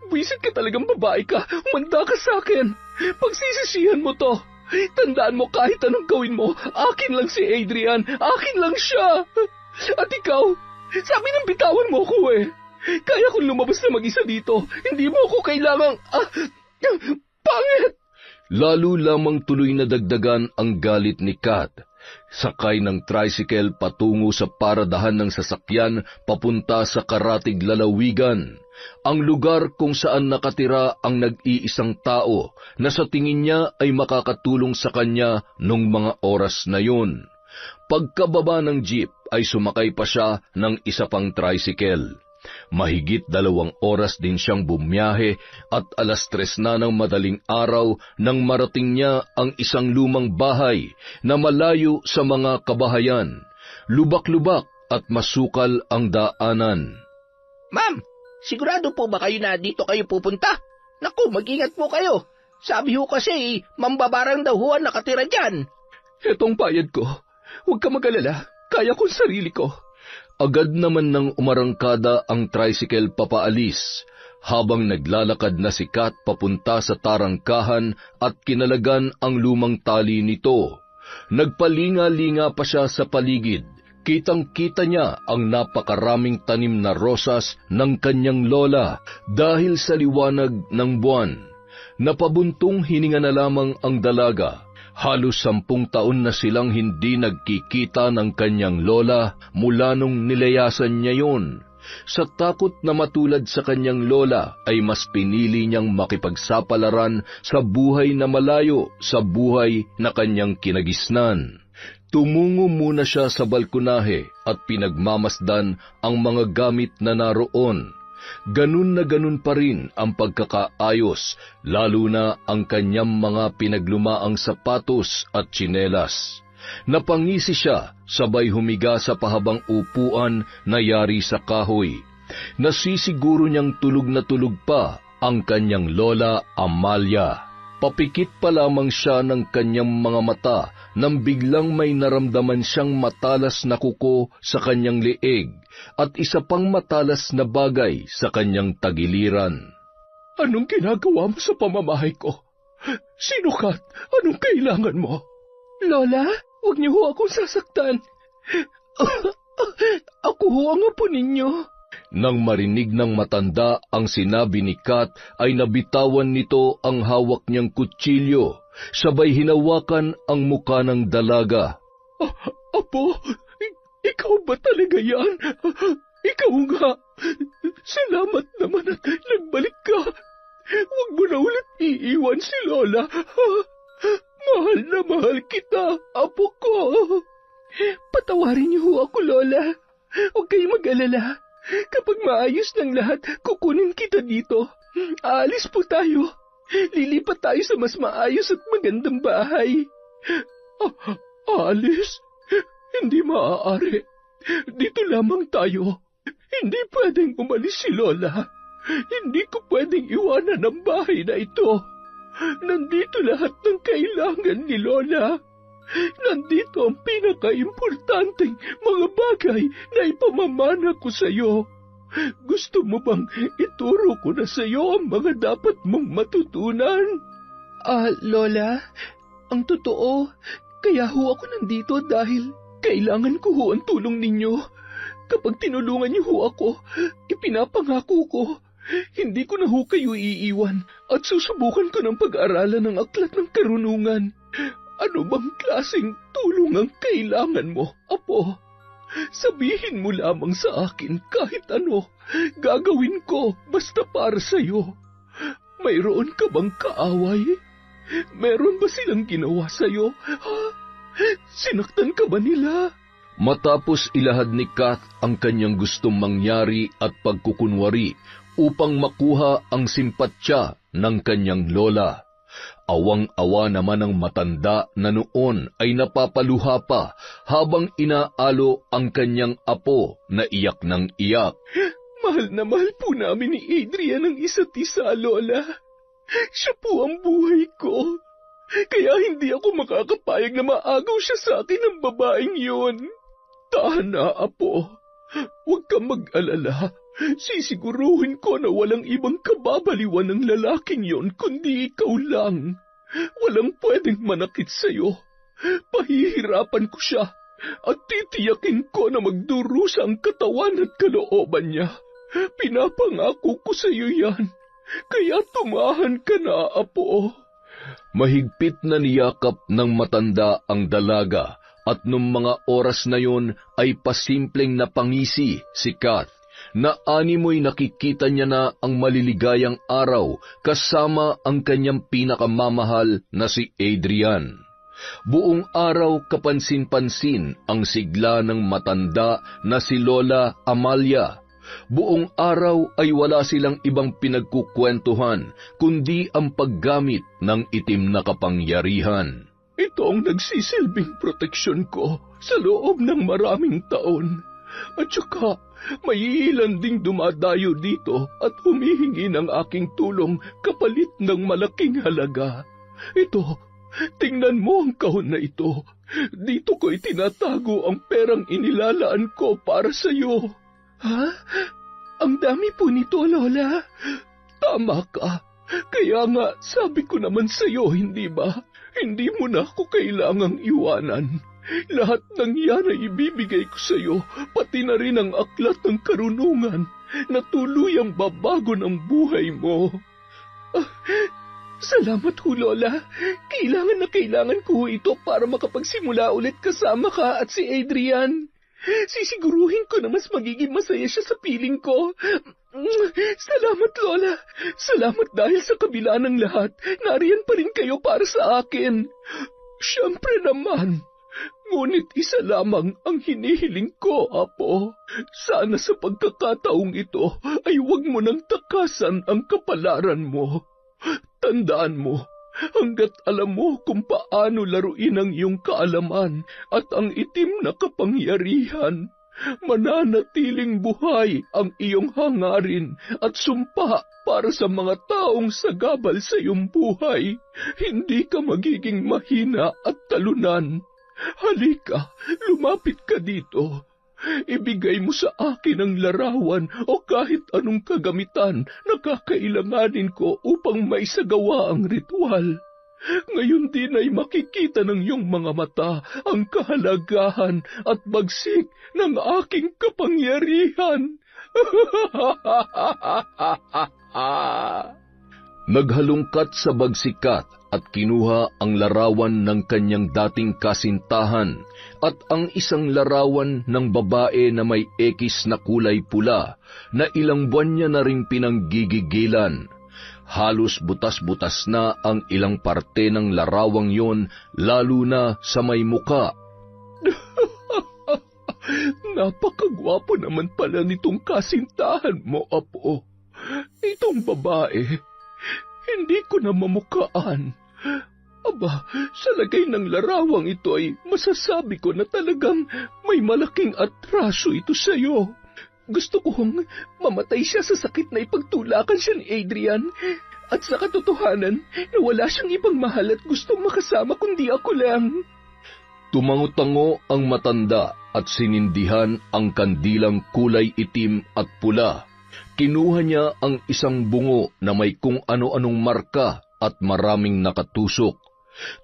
Buisit ka talagang babae ka. Umanda ka sa akin. Pagsisisihan mo to. Tandaan mo kahit anong gawin mo, akin lang si Adrian. Akin lang siya. At ikaw, sabi ng bitawan mo ko eh. Kaya kung lumabas na mag-isa dito, hindi mo ako kailangang... pangit! Lalo lamang tuloy na dagdagan ang galit ni Kat. Sakay ng tricycle patungo sa paradahan ng sasakyan papunta sa Karatig Lalawigan, ang lugar kung saan nakatira ang nag-iisang tao na sa tingin niya ay makakatulong sa kanya nung mga oras na yun. Pagkababa ng jeep ay sumakay pa siya ng isa pang tricycle. Mahigit 2 oras din siyang bumiyahe at 3:00 na ng madaling araw nang marating niya ang isang lumang bahay na malayo sa mga kabahayan. Lubak-lubak at masukal ang daanan. Ma'am, sigurado po ba kayo na dito kayo pupunta? Naku, mag-ingat po kayo. Sabi ho kasi, mambabarang daw ho ang nakatira dyan. Etong bayad ko. Huwag ka mag-alala. Kaya ko sarili ko. Agad naman nang umarangkada ang tricycle papaalis, habang naglalakad na si Kat papunta sa tarangkahan at kinalagan ang lumang tali nito. Nagpalinga-linga pa siya sa paligid. Kitang-kita niya ang napakaraming tanim na rosas ng kanyang lola dahil sa liwanag ng buwan. Napabuntong hininga na lamang ang dalaga. Halos 10 taon na silang hindi nagkikita ng kanyang lola mula nung nilayasan niya yon. Sa takot na matulad sa kanyang lola ay mas pinili niyang makipagsapalaran sa buhay na malayo sa buhay na kanyang kinagisnan. Tumungo muna siya sa balkonahe at pinagmamasdan ang mga gamit na naroon. Ganun na ganun pa rin ang pagkakaayos, lalo na ang kanyang mga pinaglumaang sapatos at tsinelas. Napangisi siya, sabay humiga sa pahabang upuan na yari sa kahoy. Nasisiguro niyang tulog na tulog pa ang kanyang lola Amalia. Papikit pa lamang siya ng kanyang mga mata nang biglang may naramdaman siyang matalas na kuko sa kanyang leeg at isa pang matalas na bagay sa kanyang tagiliran. Anong ginagawa mo sa pamamahay ko? Sino Kat? Anong kailangan mo? Lola, huwag niyo ho akong sasaktan. Ako ho ang apo ninyo. Nang marinig ng matanda ang sinabi ni Kat, ay nabitawan nito ang hawak niyang kutsilyo, sabay hinawakan ang muka ng dalaga. Apo, ikaw ba talaga yan? Ikaw nga. Salamat naman at nagbalik ka. Huwag mo na ulit iiwan si Lola. Mahal na mahal kita, apo ko. Patawarin niyo ho ako, Lola. Huwag kayong mag-alala. Kapag maayos ng lahat, kukunin kita dito. Aalis po tayo. Lilipat tayo sa mas maayos at magandang bahay. Alis? Hindi maaari. Dito lamang tayo. Hindi pwedeng umalis si Lola. Hindi ko pwedeng iwanan ang bahay na ito. Nandito lahat ng kailangan ni Lola. Nandito ang pinaka-importanteng mga bagay na ipamamana ko sa iyo. Gusto mo bang ituro ko na sa iyo ang mga dapat mong matutunan? Lola, ang totoo, kaya ho ako nandito dahil kailangan ko ho ang tulong ninyo. Kapag tinulungan niyo ho ako, ipinapangako ko, hindi ko na ho kayo iiwan at susubukan ko ng pag-aralan ng aklat ng karunungan. Ano bang klaseng tulong ang kailangan mo, apo? Sabihin mo lamang sa akin kahit ano, gagawin ko basta para sa iyo. Mayroon ka bang kaaway? Meron ba silang ginawa sa iyo? Sinaktan ka ba nila? Matapos ilahad ni Kat ang kanyang gustong mangyari at pagkukunwari upang makuha ang simpatsya ng kanyang lola, awang-awa naman ang matanda na noon ay napapaluha pa habang inaalo ang kanyang apo na iyak ng iyak. Mahal na mahal po namin ni Adrian ang isa't isa, Lola. Siya po ang buhay ko. Kaya hindi ako makakapayag na maagaw siya sa akin ng babaeng yun. Tahan na, apo. Huwag kang mag-alala. Sisiguruhin ko na walang ibang kababaliwan ng lalaking yon kundi ikaw lang. Walang pwedeng manakit sa'yo. Pahihirapan ko siya at titiyakin ko na magdurusa ang katawan at kalooban niya. Pinapangako ko sa'yo yan. Kaya tumahan ka na, apo. Mahigpit na niyakap ng matanda ang dalaga at nung mga oras na yon ay pasimpleng napangisi si Kat, na animoy nakikita niya na ang maliligayang araw kasama ang kanyang pinakamamahal na si Adrian. Buong araw kapansin-pansin ang sigla ng matanda na si Lola Amalia. Buong araw ay wala silang ibang pinagkukwentuhan kundi ang paggamit ng itim na kapangyarihan. Ito ang nagsisilbing proteksyon ko sa loob ng maraming taon. At saka, may ilan ding dumadayo dito at humihingi ng aking tulong kapalit ng malaking halaga. Ito, tingnan mo ang kahon na ito. Dito ko itinatago ang perang inilalaan ko para sa iyo. Ha? Ang dami po nito, Lola. Tama ka. Kaya nga, sabi ko naman sa iyo, hindi ba? Hindi mo na ako kailangang iwanan. Lahat ng yan ay ibibigay ko sa iyo, pati na rin ang aklat ng karunungan na tuluyang babago ng buhay mo. Salamat ho, Lola. Kailangan ko ito para makapagsimula ulit kasama ka at si Adrian. Sisiguruhin ko na mas magiging masaya siya sa piling ko. Salamat, Lola. Salamat dahil sa kabila ng lahat, nariyan pa rin kayo para sa akin. Siyempre naman. Ngunit isa lamang ang hinihiling ko, apo. Sana sa pagkakataong ito ay huwag mo nang takasan ang kapalaran mo. Tandaan mo, hanggat alam mo kung paano laruin ang iyong kaalaman at ang itim na kapangyarihan, mananatiling buhay ang iyong hangarin at sumpa para sa mga taong sagabal sa iyong buhay. Hindi ka magiging mahina at talunan. Halika, lumapit ka dito. Ibigay mo sa akin ang larawan o kahit anong kagamitan na kakailanganin ko upang maisagawa ang ritual. Ngayon din ay makikita ng iyong mga mata ang kahalagahan at bagsik ng aking kapangyarihan. Naghalungkat sa bagsikat at kinuha ang larawan ng kanyang dating kasintahan at ang isang larawan ng babae na may ekis na kulay pula na ilang buwan niya na ring pinanggigigilan. Halos butas-butas na ang ilang parte ng larawang yon, lalo na sa may muka. Napakagwapo naman pala nitong kasintahan mo, Apo. Itong babae, hindi ko na mamukaan. Aba, sa lagay ng larawang ito ay masasabi ko na talagang may malaking atraso ito sa iyo. Gusto kong mamatay siya sa sakit na ipagtulakan siya ni Adrian. At sa katotohanan na wala siyang ibang mahal at gustong makasama kundi ako lang. Tumango-tango ang matanda at sinindihan ang kandilang kulay itim at pula. Kinuha niya ang isang bungo na may kung ano-anong marka at maraming nakatusok.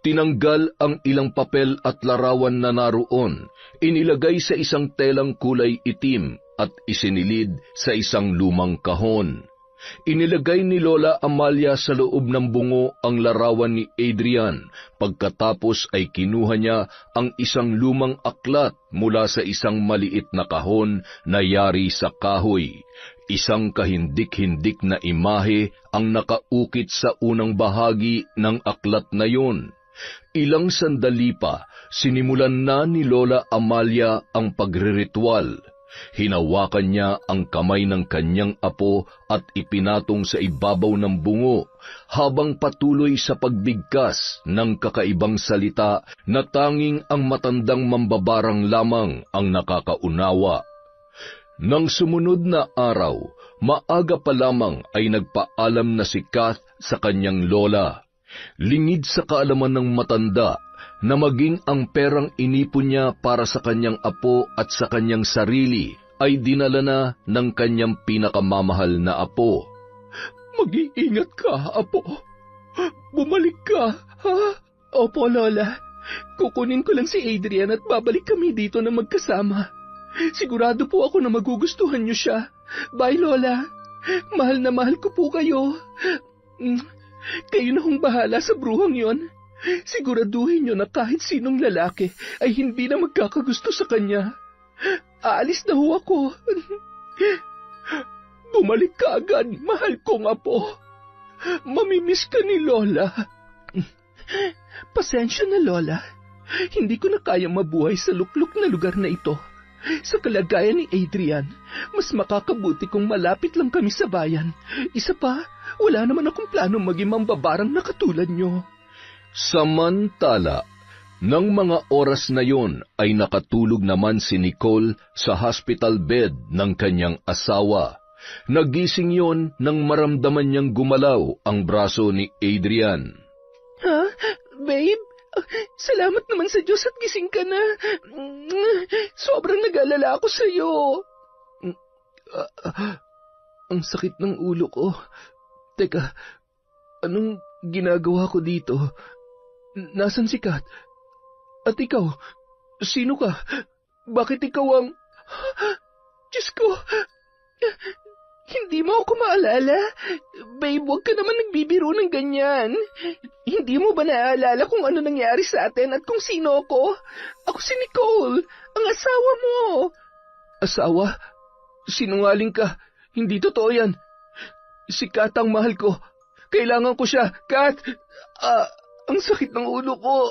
Tinanggal ang ilang papel at larawan na naroon, inilagay sa isang telang kulay itim at isinilid sa isang lumang kahon. Inilagay ni Lola Amalia sa loob ng bungo ang larawan ni Adrian, pagkatapos ay kinuha niya ang isang lumang aklat mula sa isang maliit na kahon na yari sa kahoy. Isang kahindik-hindik na imahe ang nakaukit sa unang bahagi ng aklat na yun. Ilang sandali pa, sinimulan na ni Lola Amalia ang pagriritual. Hinawakan niya ang kamay ng kanyang apo at ipinatong sa ibabaw ng bungo, habang patuloy sa pagbigkas ng kakaibang salita na tanging ang matandang mambabarang lamang ang nakakaunawa. Nang sumunod na araw, maaga pa lamang ay nagpaalam na si Kath sa kanyang lola. Lingid sa kaalaman ng matanda na maging ang perang inipon niya para sa kanyang apo at sa kanyang sarili ay dinala na ng kanyang pinakamamahal na apo. Mag-iingat ka, Apo. Bumalik ka, ha? Opo, Lola. Kukunin ko lang si Adrian at babalik kami dito na magkasama. Sigurado po ako na magugustuhan niyo siya. Bye, Lola. Mahal na mahal ko po kayo. Kayo na hong bahala sa bruhang yon. Siguraduhin niyo na kahit sinong lalaki ay hindi na magkakagusto sa kanya. Aalis na ho ako. Bumalik ka agad, mahal kong apo. Mamimiss ka ni Lola. Pasensya na, Lola. Hindi ko na kaya mabuhay sa lukluk na lugar na ito. Sa kalagayan ni Adrian, mas makakabuti kung malapit lang kami sa bayan. Isa pa, wala naman akong plano maging mambabarang na katulad niyo. Samantala, nang mga oras na yon ay nakatulog naman si Nicole sa hospital bed ng kanyang asawa. Nagising yon nang maramdaman niyang gumalaw ang braso ni Adrian. Ha? Babe? Salamat naman sa Diyos at gising ka na. Sobrang nag-alala ako sa iyo. Ang sakit ng ulo ko. Teka, anong ginagawa ko dito? Nasaan si Kat? At ikaw, sino ka? Bakit ikaw ang... Diyos ko, hindi mo ako maalala. Babe, huwag ka naman nagbibiro ng ganyan. Hindi mo ba naaalala kung ano nangyari sa atin at kung sino ako? Ako si Nicole, ang asawa mo. Asawa? Sinungaling ka. Hindi totoo yan. Si Kat ang mahal ko. Kailangan ko siya. Kat! Ang sakit ng ulo ko.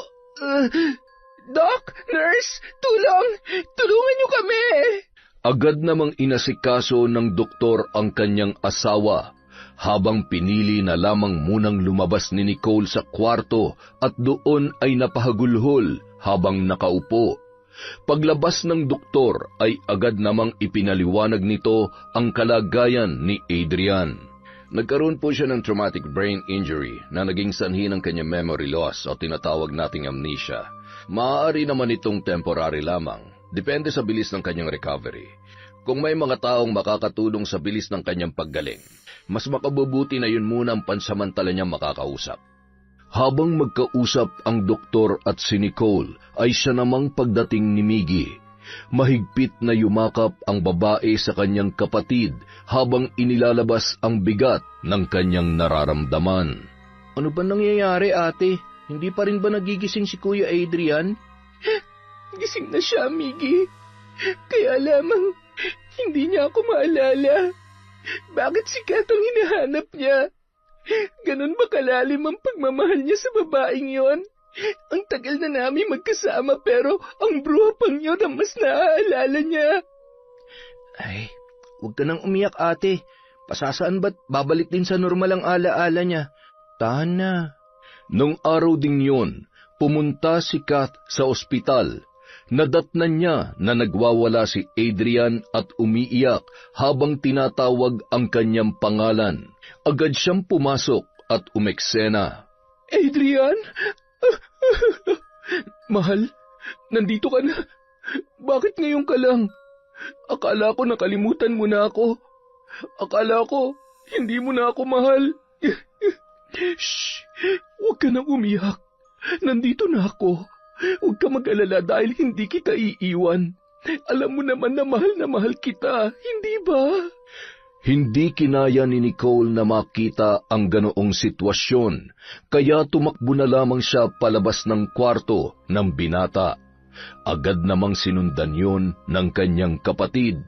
Doc, nurse, tulong! Tulungan niyo kami! Agad namang inasikaso ng doktor ang kanyang asawa, habang pinili na lamang munang lumabas ni Nicole sa kwarto at doon ay napahagulhol habang nakaupo. Paglabas ng doktor ay agad namang ipinaliwanag nito ang kalagayan ni Adrian. Nagkaroon po siya ng traumatic brain injury na naging sanhi ng kanyang memory loss o tinatawag nating amnesia. Maaari naman itong temporary lamang, depende sa bilis ng kanyang recovery. Kung may mga taong makakatulong sa bilis ng kanyang paggaling, mas makabubuti na yun muna ang pansamantala niyang makakausap. Habang magkausap ang doktor at si Nicole, ay siya namang pagdating ni Miggy. Mahigpit na yumakap ang babae sa kanyang kapatid habang inilalabas ang bigat ng kanyang nararamdaman. Ano ba nangyayari, ate? Hindi pa rin ba nagigising si Kuya Adrian? Gising na siya, Miggy. Kaya lamang, hindi niya ako maalala. Bakit si Kat ang hinahanap niya? Ganun ba kalalim ang pagmamahal niya sa babaeng yon? Ang tagal na namin magkasama pero ang bruha pang yun ang mas naaalala niya. Ay, huwag ka nang umiyak, ate. Pasasaan ba't babalik din sa normal ang alaala niya? Tahan na. Nung araw ding yun, pumunta si Kath sa ospital. Nadatnan niya na nagwawala si Adrian at umiiyak habang tinatawag ang kanyang pangalan. Agad siyang pumasok at umeksena. Adrian? Mahal, nandito ka na. Bakit ngayon ka lang? Akala ko nakalimutan mo na ako. Akala ko hindi mo na ako mahal. Shh! Huwag ka nang umiyak. Nandito na ako. Huwag ka mag-alala dahil hindi kita iiwan. Alam mo naman na mahal kita, hindi ba? Hindi kinaya ni Nicole na makita ang ganoong sitwasyon, kaya tumakbo na lamang siya palabas ng kwarto ng binata. Agad namang sinundan yun ng kanyang kapatid.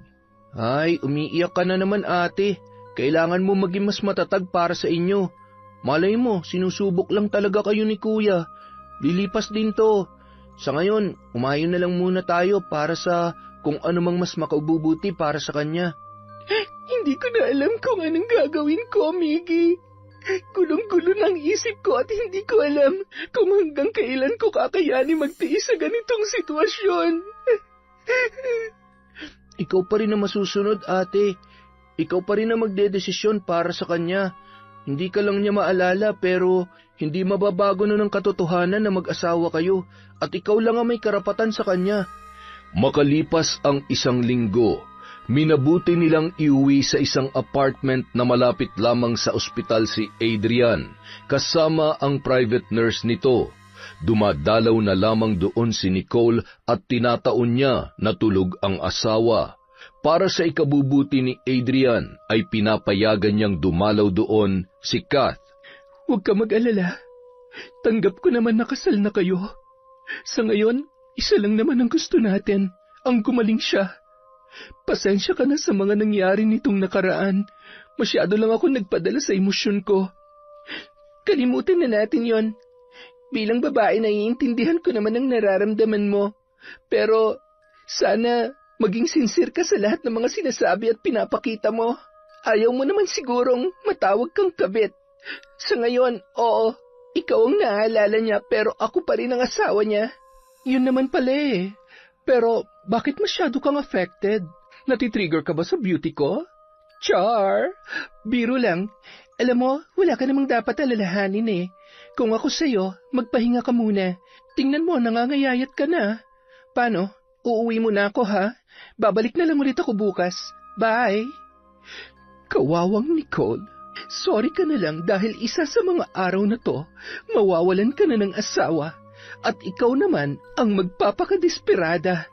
Ay, umiiyak ka na naman, ate. Kailangan mo maging mas matatag para sa inyo. Malay mo, sinusubok lang talaga kayo ni Kuya. Lilipas din to. Sa ngayon, umayon na lang muna tayo para sa kung ano mang mas makaububuti para sa kanya. Hindi ko na alam kung anong gagawin ko, Miggy. Gulong-gulo ng isip ko at hindi ko alam kung hanggang kailan ko kakayanin magtiis sa ganitong sitwasyon. Ikaw pa rin na masusunod, ate. Ikaw pa rin na magdedesisyon para sa kanya. Hindi ka lang niya maalala pero hindi mababago na ng katotohanan na mag-asawa kayo at ikaw lang ang may karapatan sa kanya. Makalipas ang 1 linggo, minabuti nilang iuwi sa isang apartment na malapit lamang sa ospital si Adrian, kasama ang private nurse nito. Dumadalaw na lamang doon si Nicole at tinataon niya na tulog ang asawa. Para sa ikabubuti ni Adrian ay pinapayagan niyang dumalaw doon si Kath. Huwag ka mag-alala. Tanggap ko naman na kasal na kayo. Sa ngayon, isa lang naman ang gusto natin, ang gumaling siya. Pasensya ka na sa mga nangyari nitong nakaraan. Masyado lang ako nagpadala sa emosyon ko. Kalimutan na natin yon. Bilang babae, naiintindihan ko naman ang nararamdaman mo. Pero sana maging sincere ka sa lahat ng mga sinasabi at pinapakita mo. Ayaw mo naman sigurong matawag kang kabit. Sa ngayon, oo, ikaw ang naaalala niya pero ako pa rin ang asawa niya. Yun naman pala eh. Pero bakit masyado kang affected? Natitrigger ka ba sa beauty ko? Char! Biro lang. Alam mo, wala ka namang dapat alalahanin eh. Kung ako sa'yo, magpahinga ka muna. Tingnan mo, nangangayayat ka na. Paano? Uuwi mo na ako ha? Babalik na lang ulit ako bukas. Bye! Kawawang Nicole, sorry ka na lang dahil isa sa mga araw na to, mawawalan ka na ng asawa at ikaw naman ang magpapakadesperada.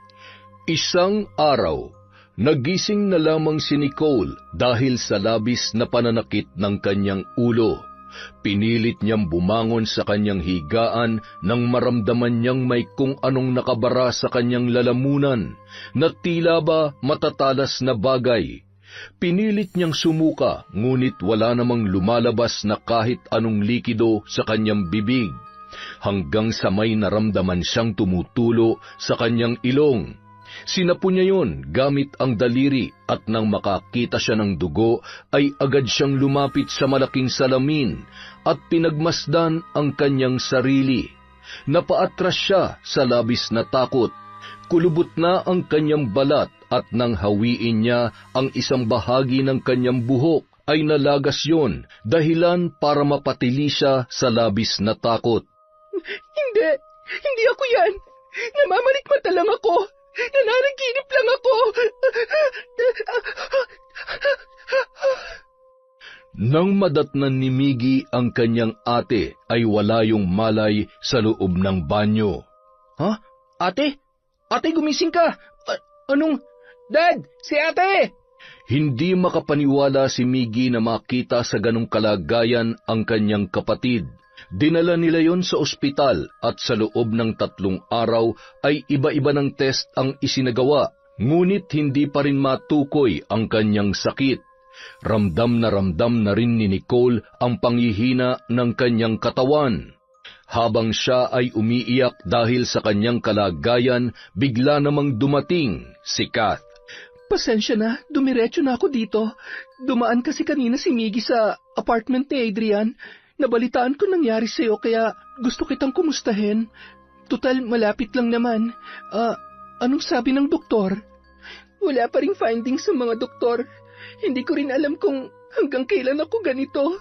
1 araw, nagising na lamang si Nicole dahil sa labis na pananakit ng kanyang ulo. Pinilit niyang bumangon sa kanyang higaan nang maramdaman niyang may kung anong nakabara sa kanyang lalamunan na tila ba matatalas na bagay. Pinilit niyang sumuka ngunit wala namang lumalabas na kahit anong likido sa kanyang bibig, hanggang sa may naramdaman siyang tumutulo sa kanyang ilong. Sinapo niya yon gamit ang daliri at nang makakita siya ng dugo ay agad siyang lumapit sa malaking salamin at pinagmasdan ang kanyang sarili. Napaatras siya sa labis na takot. Kulubot na ang kanyang balat at nang hawiin niya ang isang bahagi ng kanyang buhok ay nalagas yon, dahilan para mapatili siya sa labis na takot. Hindi ako yan. Namamalikmata lang ako. Nananaginip lang ako. Nang madatnan ni Miggy ang kanyang ate ay wala yung malay sa loob ng banyo. Ha? Ate? Ate, gumising ka! Anong... Dad! Si ate! Hindi makapaniwala si Miggy na makita sa ganong kalagayan ang kanyang kapatid. Dinala nila yon sa ospital at sa loob ng 3 araw ay iba-iba ng test ang isinagawa, ngunit hindi pa rin matukoy ang kanyang sakit. Ramdam na rin ni Nicole ang panghihina ng kanyang katawan. Habang siya ay umiiyak dahil sa kanyang kalagayan, bigla namang dumating si Kath. Pasensya na, dumiretso na ako dito. Dumaan kasi kanina si Miggy sa apartment ni Adrian. Nabalitaan ko nangyari sa'yo kaya gusto kitang kumustahin. Tutal, malapit lang naman. Anong sabi ng doktor? Wala pa ring findings sa mga doktor. Hindi ko rin alam kung hanggang kailan ako ganito.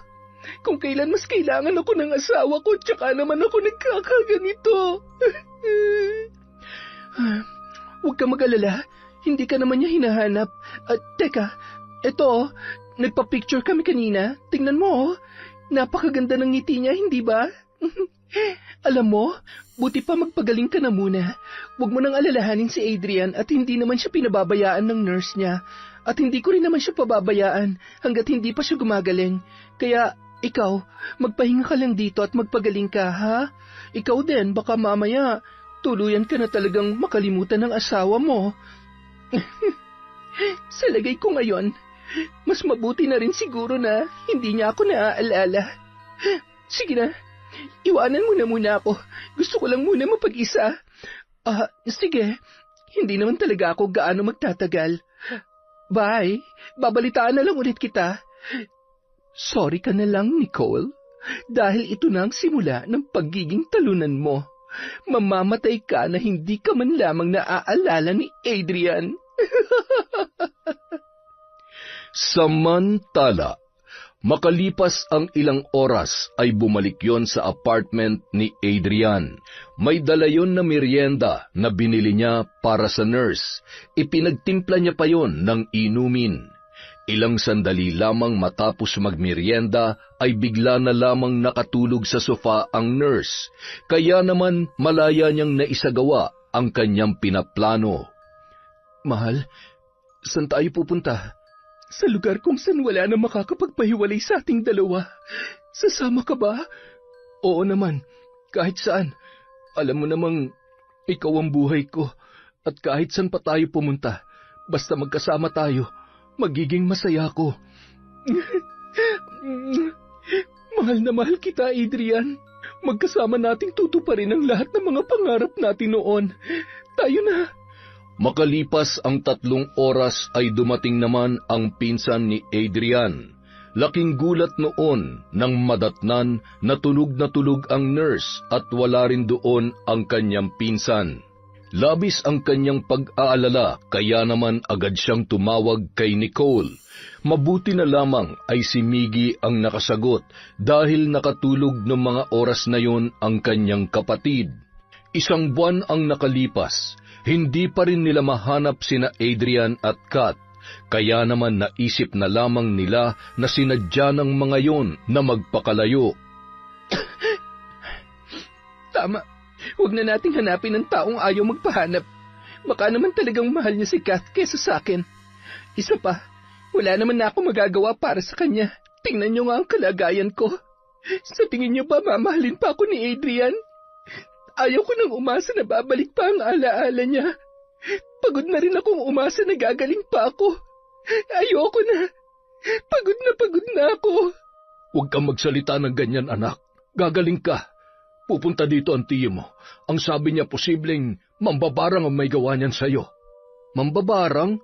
Kung kailan mas kailangan ako ng asawa ko, tsaka naman ako nagkakaganito. Huwag ka mag-alala. Hindi ka naman niya hinahanap. Teka, eto, nagpa-picture kami kanina. Tingnan mo, napakaganda ng ngiti niya, hindi ba? Alam mo, buti pa magpagaling ka na muna. Huwag mo nang alalahanin si Adrian at hindi naman siya pinababayaan ng nurse niya. At hindi ko rin naman siya pababayaan hanggat hindi pa siya gumagaling. Kaya, ikaw, magpahinga ka lang dito at magpagaling ka, ha? Ikaw din, baka mamaya, tuluyan ka na talagang makalimutan ng asawa mo. Sa lagay ko ngayon, mas mabuti na rin siguro na hindi niya ako naaalala. Sige na, iwanan mo na muna ako. Gusto ko lang muna mapag-isa. Sige, hindi naman talaga ako gaano magtatagal. Bye, babalitaan na lang ulit kita. Sorry ka na lang, Nicole, dahil ito na ang simula ng pagiging talunan mo. Mamamatay ka na hindi ka man lamang naaalala ni Adrian. Samantala, makalipas ang ilang oras ay bumalik yon sa apartment ni Adrian. May dala yon na merienda na binili niya para sa nurse. Ipinagtimpla niya pa yon ng inumin. Ilang sandali lamang matapos magmerienda ay bigla na lamang nakatulog sa sofa ang nurse. Kaya naman malaya niyang naisagawa ang kanyang pinaplano. Mahal, saan tayo pupunta? Sa lugar kung saan wala na makakapagpahiwalay sa ating dalawa. Sasama ka ba? Oo naman, kahit saan. Alam mo namang ikaw ang buhay ko at kahit saan pa tayo pumunta, basta magkasama tayo, magiging masaya ko. Mahal na mahal kita, Adrian. Magkasama nating tutuparin ang lahat ng mga pangarap natin noon. Tayo na. Makalipas ang 3 oras ay dumating naman ang pinsan ni Adrian. Laking gulat noon nang madatnan na tulog ang nurse at wala rin doon ang kanyang pinsan. Labis ang kanyang pag-aalala kaya naman agad siyang tumawag kay Nicole. Mabuti na lamang ay si Miggy ang nakasagot dahil nakatulog ng mga oras na yon ang kanyang kapatid. 1 buwan ang nakalipas. Hindi pa rin nila mahanap sina Adrian at Kath, kaya naman naisip na lamang nila na sinadya ng mga yon na magpakalayo. Tama, huwag na nating hanapin ang taong ayaw magpahanap. Baka naman talagang mahal niya si Kath kesa sa akin. Isa pa, wala naman na ako magagawa para sa kanya. Tingnan niyo nga ang kalagayan ko. Sa tingin niyo ba mamahalin pa ako ni Adrian? Ayaw ko nang umasa na babalik pa ang alaala niya. Pagod na rin akong umasa na gagaling pa ako. Ayoko na. Pagod na ako. Huwag kang magsalita ng ganyan, anak. Gagaling ka. Pupunta dito ang tiyo mo. Ang sabi niya posibleng mambabarang ang may gawa niyan sa'yo. Mambabarang?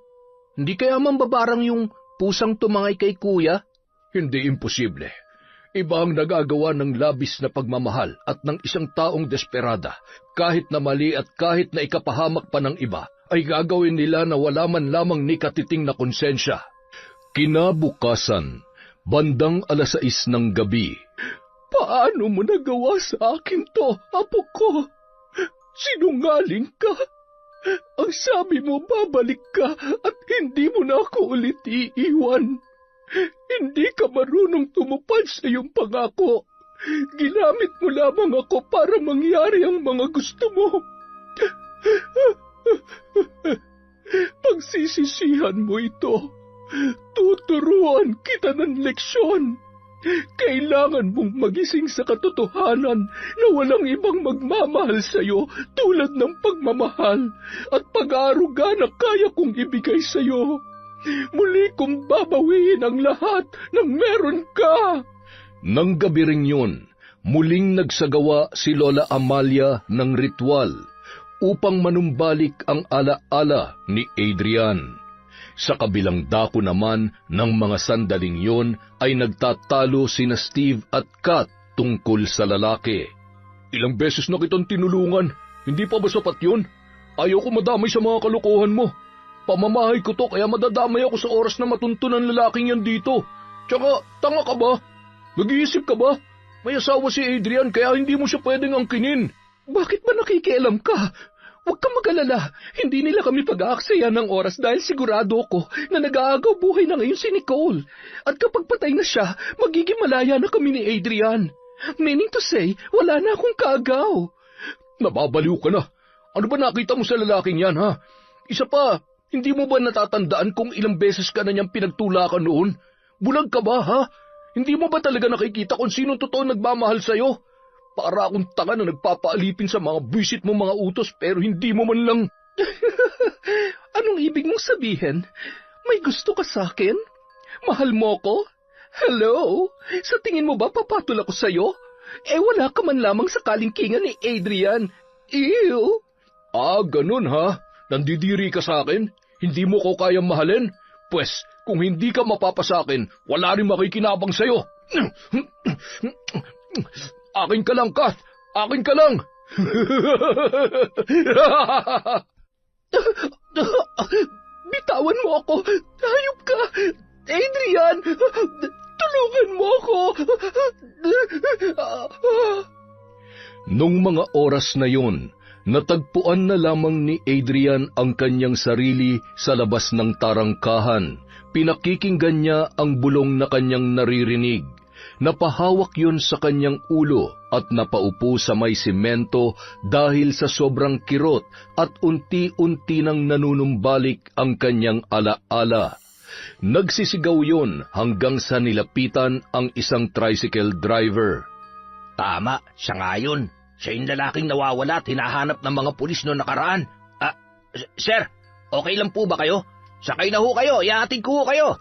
Hindi kaya mambabarang yung pusang tumangay kay kuya? Hindi imposible. Iba ang nagagawa ng labis na pagmamahal at ng isang taong desperada. Kahit na mali at kahit na ikapahamak pa ng iba, ay gagawin nila na wala man lamang ni katiting na konsensya. Kinabukasan, bandang 6:00 ng gabi. Paano mo nagawa sa akin to, apo ko? Sinungaling ka. Ang sabi mo babalik ka at hindi mo na ako ulit iiwan. Hindi ka marunong tumupad sa iyong pangako. Ginamit mo lamang ako para mangyari ang mga gusto mo. Pagsisisihan mo ito. Tuturuan kita ng leksyon. Kailangan mong magising sa katotohanan na walang ibang magmamahal sa iyo tulad ng pagmamahal at pag-aaruga na kaya kong ibigay sa iyo. Muli kong babawiin ang lahat ng meron ka. Nang gabi ring yun, muling nagsagawa si Lola Amalia ng ritual upang manumbalik ang alaala ni Adrian. Sa kabilang dako naman ng mga sandaling yon ay nagtatalo sina Steve at Kat tungkol sa lalaki. Ilang beses na kitang tinulungan, hindi pa ba sapat yun? Ayaw ko madamay sa mga kalokohan mo. Pamamahay ko to kaya madadamay ako sa oras na matunto ng lalaking yan dito. Tsaka, tanga ka ba? Nag-iisip ka ba? May asawa si Adrian kaya hindi mo siya pwedeng angkinin. Bakit ba nakikialam ka? Huwag kang mag-alala, hindi nila kami pag-aaksaya ng oras dahil sigurado ko na nag-aagaw buhay na ngayon si Nicole. At kapag patay na siya, magiging malaya na kami ni Adrian. Meaning to say, wala na akong kaagaw. Nababaliw ka na. Ano ba nakita mo sa lalaking yan, ha? Isa pa, hindi mo ba natatandaan kung ilang beses ka na niyang pinagtulakan noon? Bulag ka ba, ha? Hindi mo ba talaga nakikita kung sino totoo nagmamahal sa'yo? Para akong tanga na nagpapaalipin sa mga buwisit mo mga utos pero hindi mo man lang... Anong ibig mong sabihin? May gusto ka sa akin? Mahal mo ko? Hello? Sa tingin mo ba papatol ako sa'yo? Wala ka man lamang sa kalingkingan ni Adrian. Ew! Ganun ha? Nandidiri ka sa akin? Hindi mo ko kayang mahalin? Pwes, kung hindi ka mapapasakin, wala rin makikinabang sa'yo. Akin ka lang, Kat! Akin ka lang! Bitawan mo ako! Hayop ka! Adrian! Tulungan mo ako! Nung mga oras na yon, natagpuan na lamang ni Adrian ang kanyang sarili sa labas ng tarangkahan. Pinakikinggan niya ang bulong na kanyang naririnig. Napahawak yun sa kanyang ulo at napaupo sa may simento dahil sa sobrang kirot at unti-unti nang nanunumbalik ang kanyang alaala. Nagsisigaw yun hanggang sa nilapitan ang isang tricycle driver. Tama, siya nga yun. Siya yung lalaking nawawala at hinahanap ng mga pulis noong nakaraan. Sir, okay lang po ba kayo? Sakay na ho kayo, ihatid ko ho kayo.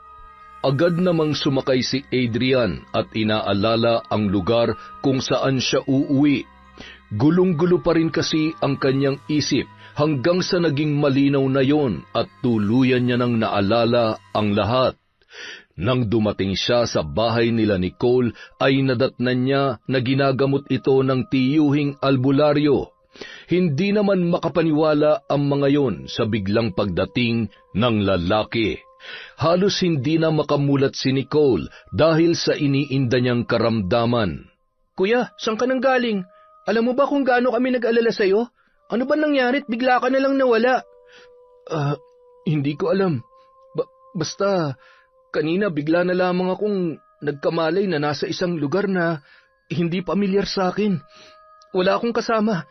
Agad namang sumakay si Adrian at inaalala ang lugar kung saan siya uuwi. Gulong-gulo pa rin kasi ang kanyang isip hanggang sa naging malinaw na yon at tuluyan niya nang naalala ang lahat. Nang dumating siya sa bahay nila Nicole ay nadatnan niya na ginagamot ito ng tiyuhing albularyo. Hindi naman makapaniwala ang mga yon sa biglang pagdating ng lalaki. Halos hindi na makamulat si Nicole dahil sa iniinda niyang karamdaman. Kuya, saan ka nang galing? Alam mo ba kung gaano kami nag-alala sa'yo? Ano ba nangyarit? Bigla ka na lang nawala. Hindi ko alam. Basta, kanina bigla na lamang akong nagkamalay na nasa isang lugar na hindi pamilyar sa akin. Wala akong kasama.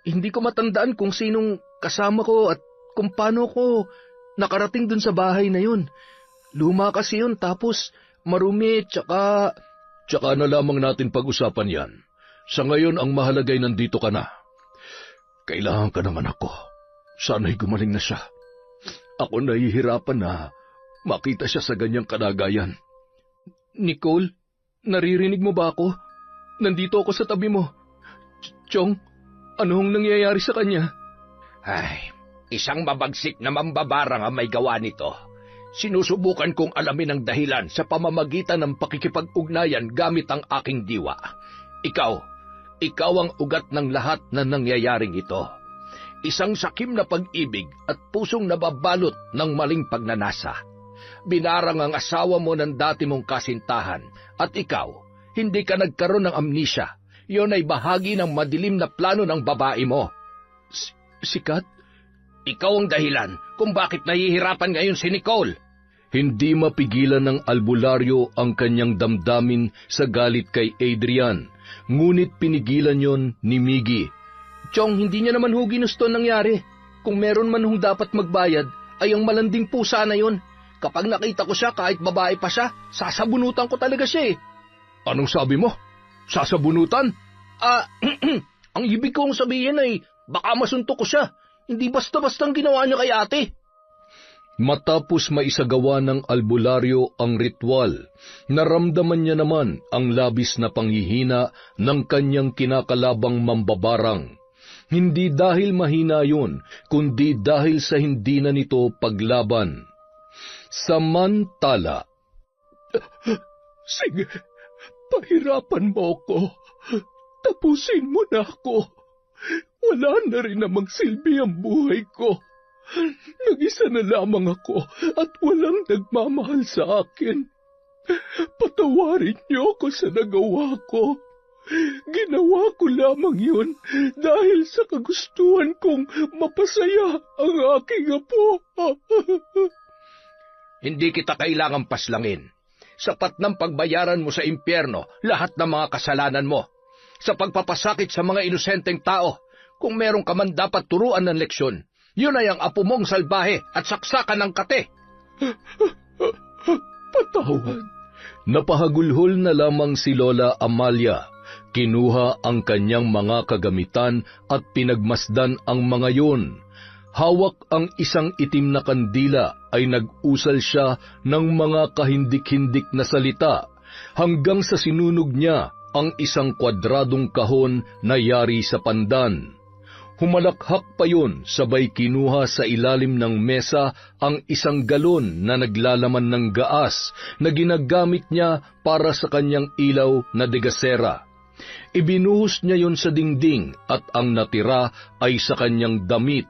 Hindi ko matandaan kung sinong kasama ko at kung paano ko nakarating dun sa bahay na yun. Luma kasi yun tapos marumi tsaka... Tsaka na lamang natin pag-usapan yan. Sa ngayon ang mahalagay nandito ka na. Kailangan ka ng anak ko. Sana'y gumaling na siya. Ako nahihirapan na makita siya sa ganyang kalagayan. Nicole, naririnig mo ba ako? Nandito ako sa tabi mo. Chong, anong nangyayari sa kanya? Ay... Isang mabagsik na mambabarang ang may gawa nito. Sinusubukan kong alamin ang dahilan sa pamamagitan ng pakikipag-ugnayan gamit ang aking diwa. Ikaw ang ugat ng lahat na nangyayaring ito. Isang sakim na pag-ibig at pusong nababalot ng maling pagnanasa. Binarang ang asawa mo ng dati mong kasintahan at ikaw, hindi ka nagkaroon ng amnesia. Yon ay bahagi ng madilim na plano ng babae mo. Si Kat? Ikaw ang dahilan kung bakit nahihirapan ngayon si Nicole. Hindi mapigilan ng albularyo ang kanyang damdamin sa galit kay Adrian, ngunit pinigilan yon ni Miggy. Chong, hindi niya naman ho ginusto nangyari. Kung meron man hong dapat magbayad, ay ang malanding pusa na yon. Kapag nakita ko siya, kahit babae pa siya, sasabunutan ko talaga siya eh. Anong sabi mo? Sasabunutan? Ang ibig kong sabihin ay, baka masuntok ko siya. Hindi basta-bastang ginawa niya kay ate. Matapos maisagawa ng albularyo ang ritual, naramdaman niya naman ang labis na panghihina ng kanyang kinakalabang mambabarang. Hindi dahil mahina yun, kundi dahil sa hindi na nito paglaban. Samantala, Sige, pahirapan mo ako. Tapusin mo na ako. Wala na rin namang silbi ang buhay ko. Nag-isa na lamang ako at walang nagmamahal sa akin. Patawarin niyo ako sa nagawa ko. Ginawa ko lamang yun dahil sa kagustuhan kong mapasaya ang aking apo. Hindi kita kailangang paslangin. Sapat ng pagbayaran mo sa impyerno lahat ng mga kasalanan mo. Sa pagpapasakit sa mga inosenteng tao, kung meron ka man dapat turuan ng leksyon, yun ay ang apo mong salbahe at saksakan ng kate. Patawad. napahagulhol na lamang si Lola Amalia. Kinuha ang kanyang mga kagamitan at pinagmasdan ang mga yun. Hawak ang isang itim na kandila ay nag-usal siya ng mga kahindik-hindik na salita hanggang sa sinunog niya ang isang kwadradong kahon na yari sa pandan. Humalakhak pa yun, sabay kinuha sa ilalim ng mesa ang isang galon na naglalaman ng gaas na ginagamit niya para sa kanyang ilaw na degasera. Ibinuhos niya yun sa dingding at ang natira ay sa kanyang damit.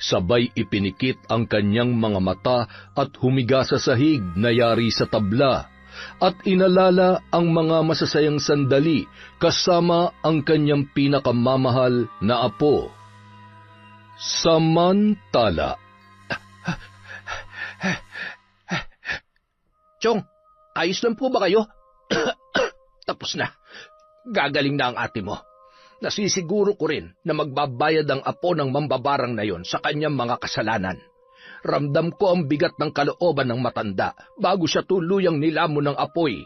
Sabay ipinikit ang kanyang mga mata at humiga sa sahig na yari sa tabla. At inalala ang mga masasayang sandali kasama ang kanyang pinakamamahal na apo. Samantala, Chong, ayos lang po ba kayo? Tapos na. Gagaling na ang ate mo. Nasisiguro ko rin na magbabayad ang apo ng mambabarang na yon sa kanyang mga kasalanan. Ramdam ko ang bigat ng kalooban ng matanda bago siya tuluyang nilamon ng apoy.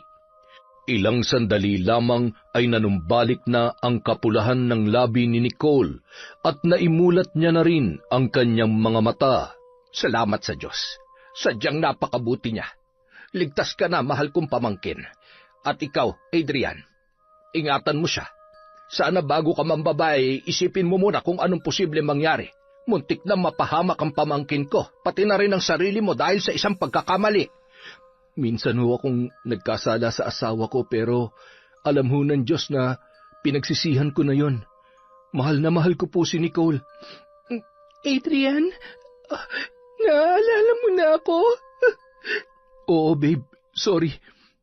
ilang sandali lamang ay nanumbalik na ang kapulahan ng labi ni Nicole at naimulat niya na rin ang kanyang mga mata. Salamat sa Diyos. Sadyang napakabuti niya. Ligtas ka na, mahal kong pamangkin. At ikaw, Adrian, ingatan mo siya. Sana bago ka mambabae, isipin mo muna kung anong posible mangyari. Muntik na mapahamak ang pamangkin ko, pati na rin ang sarili mo dahil sa isang pagkakamali. Minsan ho akong nagkasala sa asawa ko pero alam ho ng Diyos na pinagsisihan ko na yon. Mahal na mahal ko po si Nicole. Adrian, naalala mo na ako? Oo, babe. Sorry.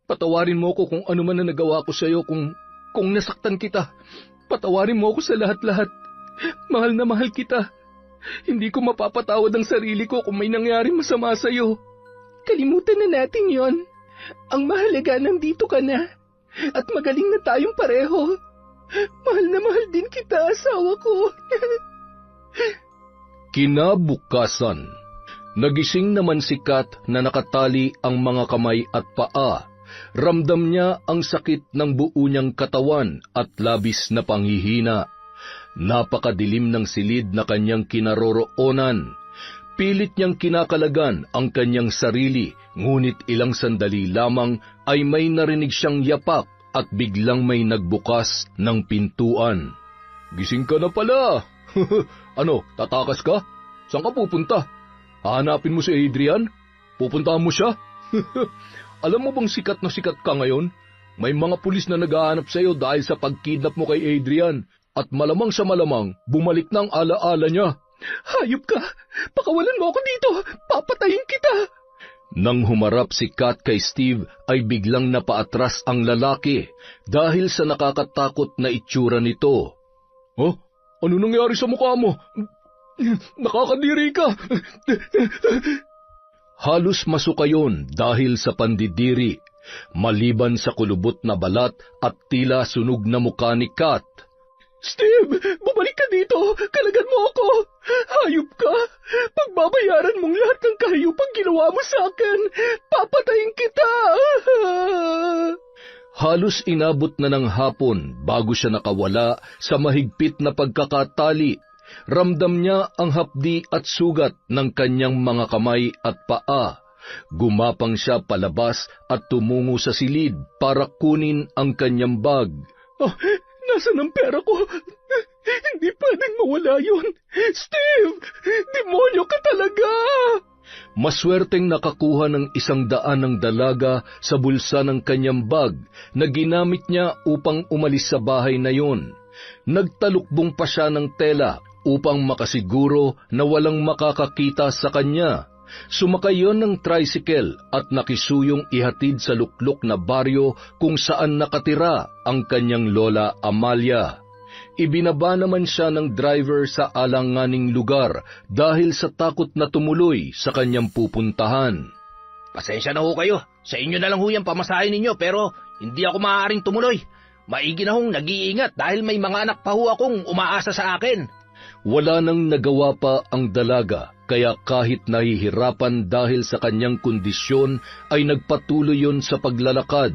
Patawarin mo ko kung ano man na nagawa ko sa iyo kung nasaktan kita. Patawarin mo ko sa lahat-lahat. Mahal na mahal kita. Hindi ko mapapatawad ang sarili ko kung may nangyari masama sa iyo. Kalimutan na natin yon. Ang mahalaga, nandito ka na. At magaling na tayong pareho. Mahal na mahal din kita, asawa ko. Kinabukasan, nagising naman si Kat na nakatali ang mga kamay at paa. Ramdam niya ang sakit ng buo niyang katawan at labis na panghihina. Napakadilim ng silid na kanyang kinaroroonan. Pilit niyang kinakalagan ang kanyang sarili, ngunit ilang sandali lamang ay may narinig siyang yapak at biglang may nagbukas ng pintuan. Gising ka na pala. Ano, tatakas ka? Saan ka pupunta? Hahanapin mo si Adrian? Pupuntahan mo siya? Alam mo bang sikat na sikat ka ngayon? May mga pulis na naghahanap sa iyo dahil sa pagkidnap mo kay Adrian at malamang sa malamang bumalik ng alaala niya. Hayop ka! Pakawalan mo ako dito! Papatayin kita! Nang humarap si Kat kay Steve ay biglang napaatras ang lalaki dahil sa nakakatakot na itsura nito. Oh, ano nangyari sa mukha mo? Nakakadiri ka! Halos masukayon dahil sa pandidiri, maliban sa kulubot na balat at tila sunog na mukha ni Kat. Steve, bumalik ka dito! Kalagan mo ako! Hayop ka! Pagbabayaran mong lahat ng kahayupang ginawa mo sa akin! Papatayin kita! Halos inabot na ng hapon bago siya nakawala sa mahigpit na pagkakatali. Ramdam niya ang hapdi at sugat ng kanyang mga kamay at paa. Gumapang siya palabas at tumungo sa silid para kunin ang kanyang bag. Oh, nasaan ang pera ko? Hindi pwedeng mawala yun! Steve! Demonyo ka talaga! Maswerteng nakakuha ng 100 ng dalaga sa bulsa ng kanyang bag na ginamit niya upang umalis sa bahay na yon. Nagtalukbong pa siya ng tela upang makasiguro na walang makakakita sa kanya. Sumakay yon ng tricycle at nakisuyong ihatid sa luklok na baryo kung saan nakatira ang kanyang lola Amalia. Ibinaba naman siya ng driver sa alanganing lugar dahil sa takot na tumuloy sa kanyang pupuntahan. Pasensya na ho kayo. Sa inyo na lang ho yung pamasahin ninyo pero hindi ako maaaring tumuloy. Maigi na hong nag-iingat dahil may mga anak pa ho akong umaasa sa akin. Wala nang nagawa pa ang dalaga, kaya kahit nahihirapan dahil sa kanyang kondisyon ay nagpatuloy yon sa paglalakad.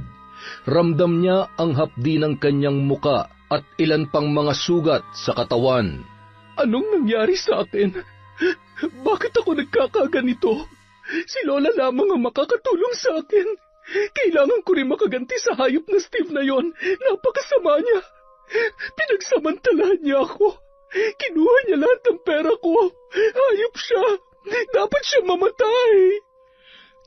Ramdam niya ang hapdi ng kanyang muka at ilan pang mga sugat sa katawan. Anong nangyari sa akin? Bakit ako nagkakaganito? Si Lola lamang ang makakatulong sa akin. Kailangan ko rin makaganti sa hayop na Steve na yon. Napakasama niya. Pinagsamantalahan niya ako. Kinuha niya lahat ng pera ko. Hayop siya. Dapat siya mamatay.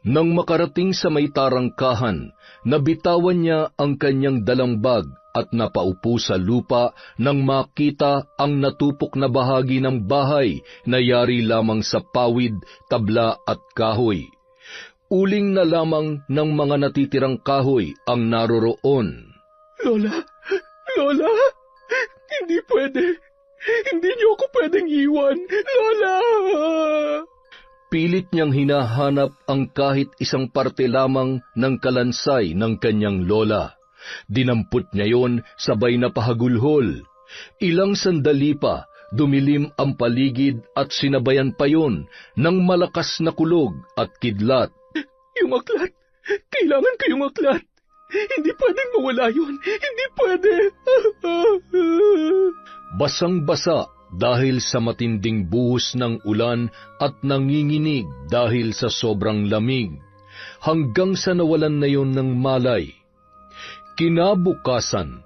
Nang makarating sa may tarangkahan, nabitawan niya ang kanyang dalang bag at napaupo sa lupa nang makita ang natupok na bahagi ng bahay na yari lamang sa pawid, tabla at kahoy. Uling na lamang ng mga natitirang kahoy ang naroroon. Lola! Lola! Hindi pwede! Hindi niyo ako pwedeng iwan! Lola! Pilit niyang hinahanap ang kahit isang parte lamang ng kalansay ng kanyang lola. Dinampot niya yon sabay na pahagulhol. Ilang sandali pa, dumilim ang paligid at sinabayan pa yon ng malakas na kulog at kidlat. Yung aklat! Kailangan ko yung aklat! Hindi pwedeng mawala yun! Hindi pwede! Basang-basa dahil sa matinding buhos ng ulan at nanginginig dahil sa sobrang lamig, hanggang sa nawalan na yon ng malay. Kinabukasan,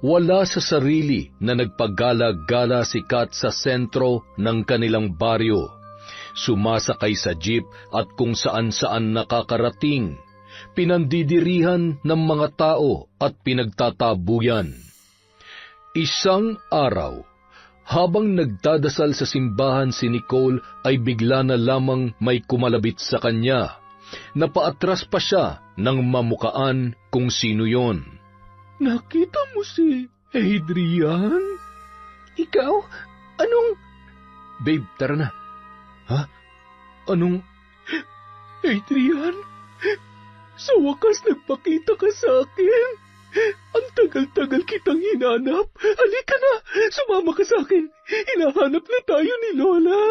wala sa sarili na nagpagala-gala si Kat sa sentro ng kanilang baryo. Sumasakay sa jeep at kung saan-saan nakakarating, pinandidirihan ng mga tao at pinagtatabuyan. Isang araw, habang nagdadasal sa simbahan si Nicole ay bigla na lamang may kumalabit sa kanya. Napaatras pa siya nang mamukaan kung sino yon. Nakita mo si Adrian? Ikaw? Anong... Babe, tara na. Ha? Anong... Adrian? Sa wakas nagpakita ka sa akin. Ang tagal-tagal kitang hinanap. Halika na, sumama ka sa akin. Hinahanap na tayo ni Lola.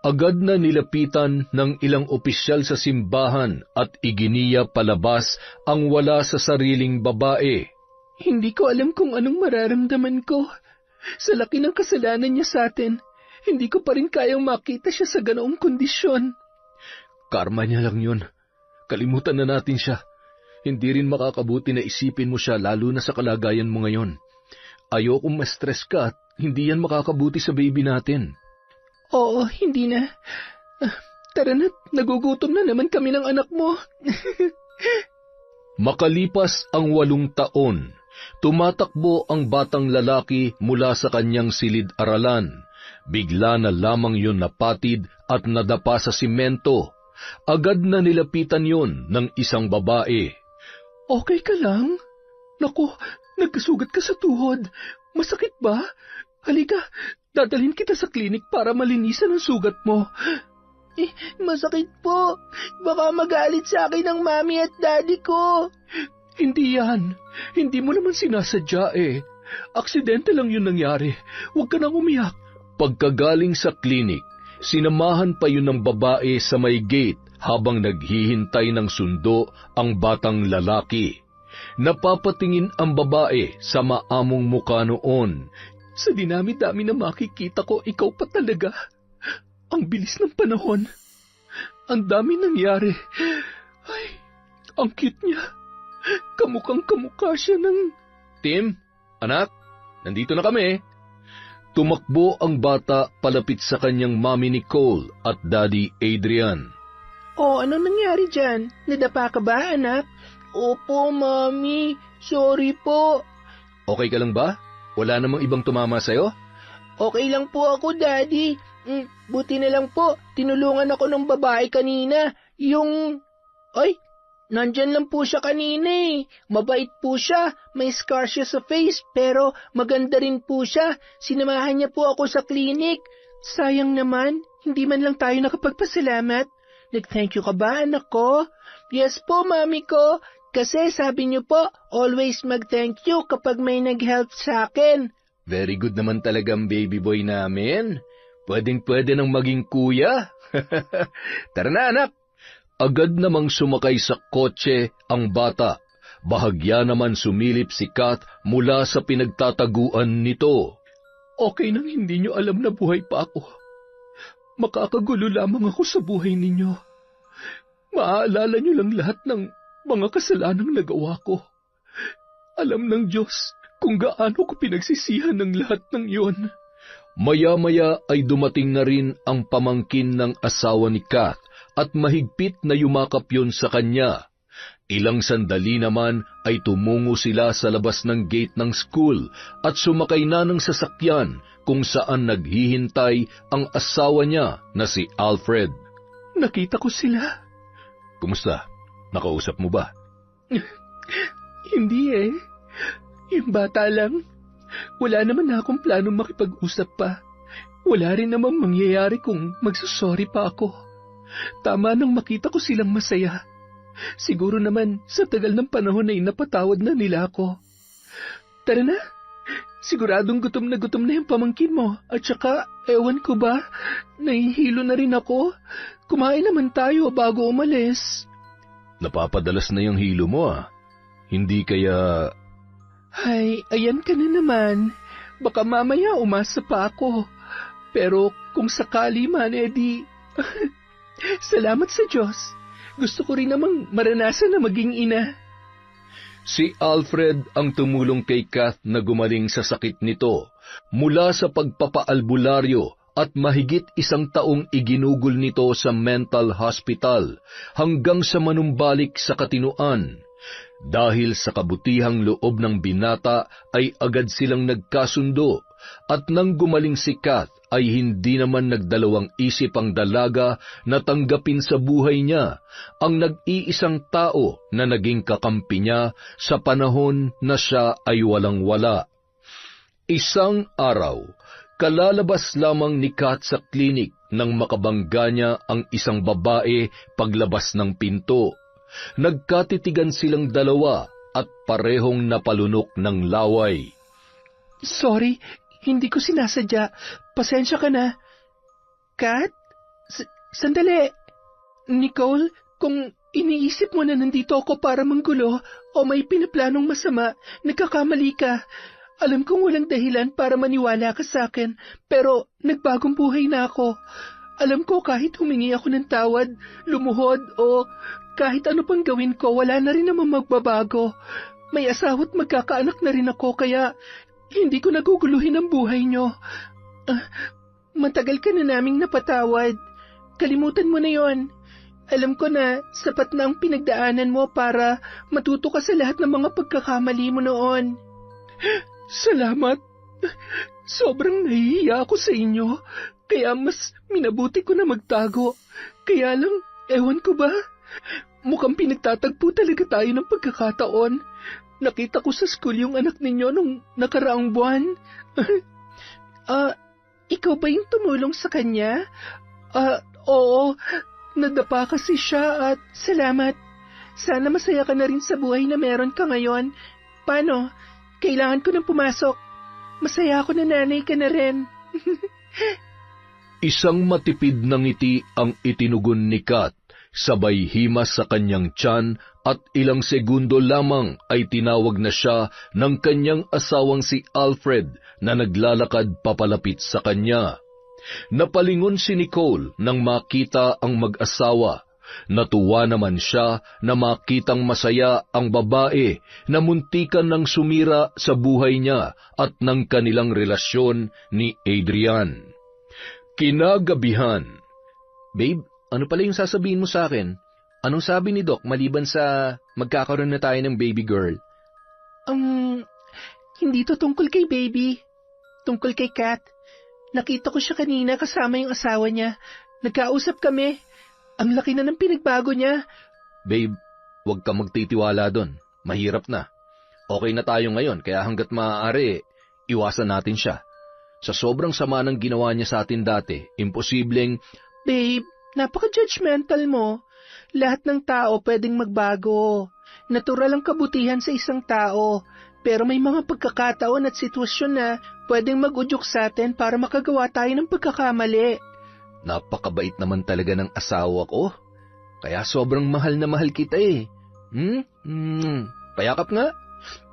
Agad na nilapitan ng ilang opisyal sa simbahan at iginiya palabas ang wala sa sariling babae. Hindi ko alam kung anong mararamdaman ko. Sa laki ng kasalanan niya sa atin, hindi ko pa rin kayang makita siya sa ganoong kondisyon. Karma niya lang yun. Kalimutan na natin siya. Hindi rin makakabuti na isipin mo siya lalo na sa kalagayan mo ngayon. Ayokong ma-stress ka at hindi yan makakabuti sa baby natin. Oo, hindi na. Tara na, nagugutom na naman kami ng anak mo. Makalipas ang 8 taon, tumatakbo ang batang lalaki mula sa kanyang silid-aralan. Bigla na lamang yun napatid at nadapa sa simento. Agad na nilapitan yon ng isang babae. Okay ka lang? Naku, nagkasugat ka sa tuhod. Masakit ba? Halika, dadalhin kita sa klinik para malinisan ang sugat mo. Masakit po. Baka magalit sa akin ang mami at daddy ko. Hindi yan. Hindi mo naman sinasadya eh. Aksidente lang yun nangyari. Huwag ka nang umiyak. Pagkagaling sa klinik, sinamahan pa yun ng babae sa may gate habang naghihintay ng sundo ang batang lalaki. Napapatingin ang babae sa maamong muka noon. Sa dinami-dami na makikita ko, ikaw pa talaga. Ang bilis ng panahon. Ang dami nangyari. Ay, ang cute niya. Kamukhang-kamukha siya ng... Tim, anak, nandito na kami. Tumakbo ang bata palapit sa kanyang mami Nicole at daddy Adrian. Ano nangyari dyan? Nadapa ka ba, anak? Opo, mami. Sorry po. Okay ka lang ba? Wala namang ibang tumama sa'yo? Okay lang po ako, daddy. Buti na lang po, tinulungan ako ng babae kanina. Ay, nandyan lang po siya kanina eh. Mabait po siya, may scar siya sa face, pero maganda rin po siya. Sinamahan niya po ako sa klinik. Sayang naman, hindi man lang tayo nakapagpasalamat. Nag-thank you ka ba, anak ko? Yes po, mami ko. Kasi sabi niyo po, always mag-thank you kapag may nag-help sa akin. Very good naman talagang baby boy namin. Pwedeng-pwede nang maging kuya. Tara na, anak. Agad namang sumakay sa kotse ang bata. Bahagya naman sumilip si Kath mula sa pinagtataguan nito. Okay nang hindi niyo alam na buhay pa ako. Makakagulo lamang ako sa buhay ninyo. Maaalala niyo lang lahat ng mga kasalanang nagawa ko. Alam ng Diyos kung gaano ko pinagsisihan ng lahat ng iyon. Maya-maya ay dumating na rin ang pamangkin ng asawa ni Kath at mahigpit na yumakap yon sa kanya. Ilang sandali naman ay tumungo sila sa labas ng gate ng school at sumakay na ng sasakyan kung saan naghihintay ang asawa niya na si Alfred. Nakita ko sila. Kumusta? Nakausap mo ba? Hindi eh. Yung bata lang. Wala naman na akong planong makipag-usap pa. Wala rin naman mangyayari kung magsasorry pa ako. Tama nang makita ko silang masaya. Siguro naman sa tagal ng panahon ay napatawad na nila ako. Tara na. Siguradong gutom na yung pamangkin mo. At saka, ewan ko ba, nahihilo na rin ako. Kumain naman tayo bago umalis. Napapadalas na yung hilo mo ah. Hindi kaya... Ay, ayan ka na naman. Baka mamaya umasa pa ako. Pero kung sakali man, edi... Salamat sa Diyos. Gusto ko rin namang maranasan na maging ina. Si Alfred ang tumulong kay Kath na gumaling sa sakit nito mula sa pagpapaalbularyo at mahigit 1 taong iginugol nito sa mental hospital hanggang sa manumbalik sa katinoan. Dahil sa kabutihang loob ng binata ay agad silang nagkasundo at nang gumaling si Kath ay hindi naman nagdalawang isip ang dalaga na tanggapin sa buhay niya ang nag-iisang tao na naging kakampi niya sa panahon na siya ay walang-wala. Isang araw, kalalabas lamang ni Kath sa klinik nang makabangga niya ang isang babae paglabas ng pinto. Nagkatitigan silang dalawa at parehong napalunok ng laway. Sorry, hindi ko sinasadya. Pasensya ka na. Kat? Sandali. Nicole, kung iniisip mo na nandito ako para manggulo o may pinaplanong masama, nagkakamali ka. Alam kong walang dahilan para maniwala ka sa akin, pero nagbagong buhay na ako. Alam ko kahit humingi ako ng tawad, lumuhod o kahit ano pang gawin ko, wala na rin naman magbabago. May asawa't magkakaanak na rin ako, kaya hindi ko naguguluhin ang buhay nyo. Matagal ka na naming napatawad. Kalimutan mo na yon. Alam ko na sapat na ang pinagdaanan mo para matuto ka sa lahat ng mga pagkakamali mo noon. Salamat. Sobrang nahihiya ako sa inyo, kaya mas minabuti ko na magtago. Kaya lang, ewan ko ba? Mukhang pinagtatagpo talaga tayo ng pagkakataon. Nakita ko sa school yung anak ninyo nung nakaraang buwan. Ikaw ba yung tumulong sa kanya? Oo, nadapa kasi siya at salamat. Sana masaya ka na rin sa buhay na meron ka ngayon. Paano? Kailangan ko nang pumasok. Masaya ako na nanay ka na rin. Isang matipid na ngiti ang itinugon ni Kat, sabay himas sa kanyang tiyan at ilang segundo lamang ay tinawag na siya ng kanyang asawang si Alfred na naglalakad papalapit sa kanya. Napalingon si Nicole nang makita ang mag-asawa. Natuwa naman siya na makitang masaya ang babae na muntikan ng sumira sa buhay niya at ng kanilang relasyon ni Adrian. Kinagabihan. Babe, ano pala yung sasabihin mo sa akin? Anong sabi ni Doc maliban sa magkakaroon na tayo ng baby girl? Hindi to tungkol kay baby. Tungkol kay Kat. Nakita ko siya kanina kasama yung asawa niya. Nagkausap kami. Ang laki na ng pinagbago niya. Babe, huwag ka magtitiwala doon. Mahirap na. Okay na tayo ngayon, kaya hanggat maaari, iwasan natin siya. Sa sobrang sama ng ginawa niya sa atin dati, imposibleng... Babe, napaka-judgmental mo. Lahat ng tao pwedeng magbago. Natural ang kabutihan sa isang tao. Pero may mga pagkakataon at sitwasyon na pwedeng mag-udyok sa atin para makagawa tayo ng pagkakamali. Napakabait naman talaga ng asawa ko. Kaya sobrang mahal na mahal kita eh. Payakap nga.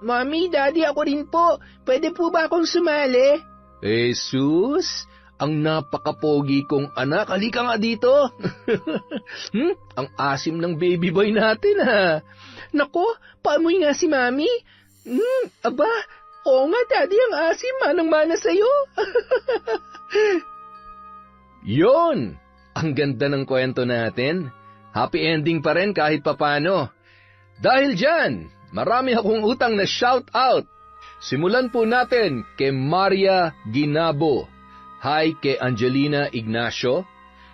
Mommy, Daddy, ako rin po. Pwede po ba akong sumali? Jesus, ang napakapogi kong anak. Halika nga dito. Ang asim ng baby boy natin ha. Nako, paamoy nga si Mami. Aba, oo nga Daddy, ang asim, manang-mana sa'yo. Yon! Ang ganda ng kwento natin. Happy ending pa rin kahit papano. Dahil dyan, marami akong utang na shout out. Simulan po natin kay Maria Ginabo. Hi kay Angelina Ignacio.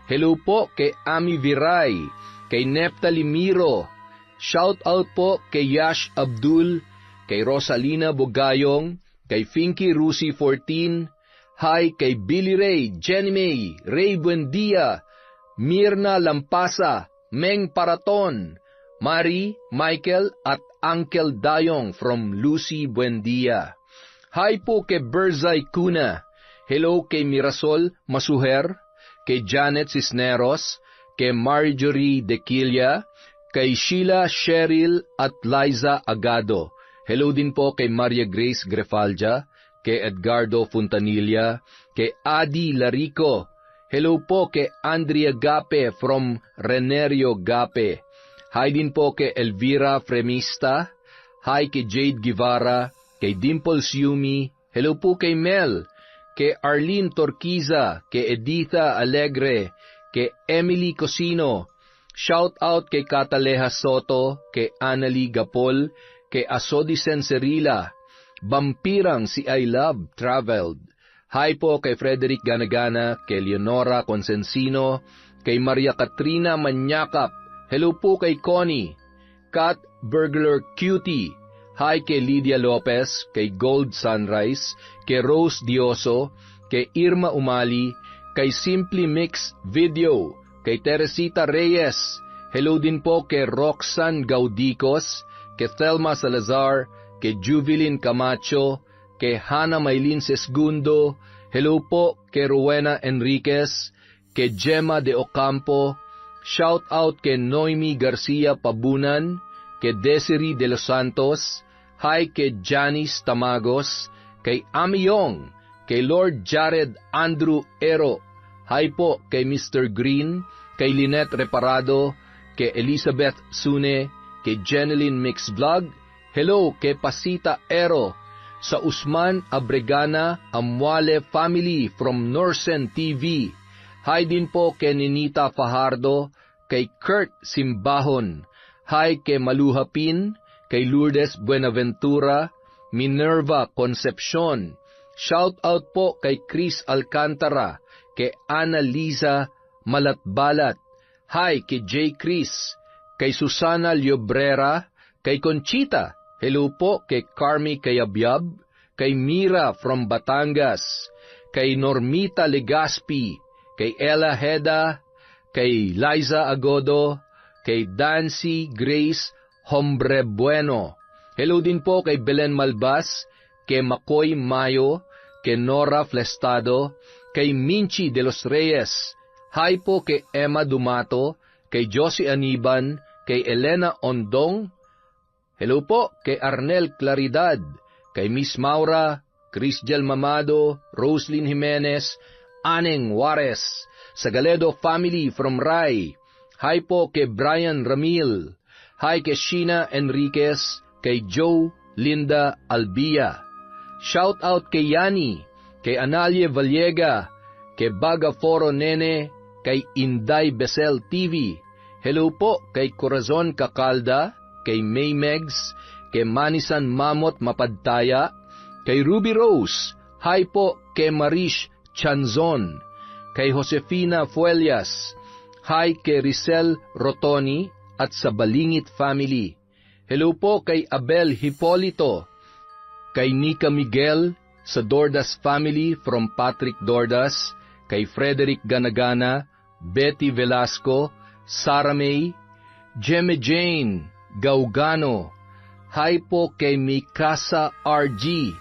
Hello po kay Ami Viray. Kay Neftali Miro. Shout out po kay Yash Abdul. Kay Rosalina Bogayong. Kay Finky Rusi 14. Hi kay Billy Ray, Jenny May, Ray Buendia, Mirna Lampasa, Meng Paraton, Marie, Michael at Uncle Dayong from Lucy Buendia. Hi po kay Berzay Cuna. Hello kay Mirasol Masuher, kay Janet Cisneros, kay Marjorie Dequilla, kay Sheila Cheryl at Liza Agado. Hello din po kay Maria Grace Grefalja, kay Edgardo Fontanilla, kay Adi Larico. Hello po kay Andrea Gape from Renerio Gape. Hi din po kay Elvira Fremista. Hi kay Jade Guevara, kay Dimples Yumi. Hello po kay Mel, kay Arlene Torquiza, kay Editha Alegre, kay Emily Cosino. Shout out kay Cataleja Soto, kay Annalie Gapol, kay Asodi Senserila, Vampirang si I Love Traveled. Hi po kay Frederick Ganagana, kay Leonora Consensino, kay Maria Katrina Manyakap. Hello po kay Connie, Cat Burglar Cutie. Hi kay Lydia Lopez, kay Gold Sunrise, kay Rose Dioso, kay Irma Umali, kay Simply Mix Video, kay Teresita Reyes. Hello din po kay Roxanne Gaudicos, kay Thelma Salazar, kay Jubilin Camacho, kay Hannah Maylin Sesgundo. Hello po kay Rowena Enriquez, kay Gemma de Ocampo. Shout out kay Noemi Garcia Pabunan, kay Desiree de los Santos. Hi kay Janice Tamagos, kay Ami Yong, kay Lord Jared Andrew Ero. Hi po kay Mr. Green, kay Lynette Reparado, kay Elizabeth Sune, kay Jeneline Mix Vlog. Hello kay Pasita Ero, sa Usman Abregana Amwale Family from Norsen TV. Hi din po kay Ninita Fajardo, kay Kurt Simbahon. Hi kay Maluha Pin, kay Lourdes Buenaventura, Minerva Concepcion. Shout out po kay Chris Alcantara, kay Ana Liza Malatbalat. Hi kay J. Chris, kay Susana Llobrera, kay Conchita. Hello po kay Carmi Kayabyab, kay Mira from Batangas, kay Normita Legaspi, kay Ella Heda, kay Liza Agodo, kay Dancy Grace Hombrebueno. Hello din po kay Belen Malbas, kay Makoy Mayo, kay Nora Flestado, kay Minchi de los Reyes. Hi po kay Emma Dumato, kay Josie Aniban, kay Elena Ondong. Hello po kay Arnel Claridad, kay Miss Maura, Crisjel Mamado, Roslyn Jimenez, Aneng Juarez, Sagaledo family from Rai. Hi po kay Brian Ramil. Hi kay Sheena Enriquez, kay Joe Linda Albia. Shout out kay Yani, kay Analie Vallega, kay Baga Foro Nene, kay Inday Besel TV. Hello po kay Corazon Kakalda, kay May Megs, kay Manisan Mamot Mapadtaya, kay Ruby Rose. Hi po kay Marish Chanzon, kay Josefina Fuelias. Hi kay Rizal Rotoni at sa Balingit family. Hello po kay Abel Hipolito, kay Nika Miguel sa Dordas family from Patrick Dordas, kay Frederick Ganagana, Betty Velasco, Sarah May, Jeme Jane Gaugano. Hi po kay Mikasa RG.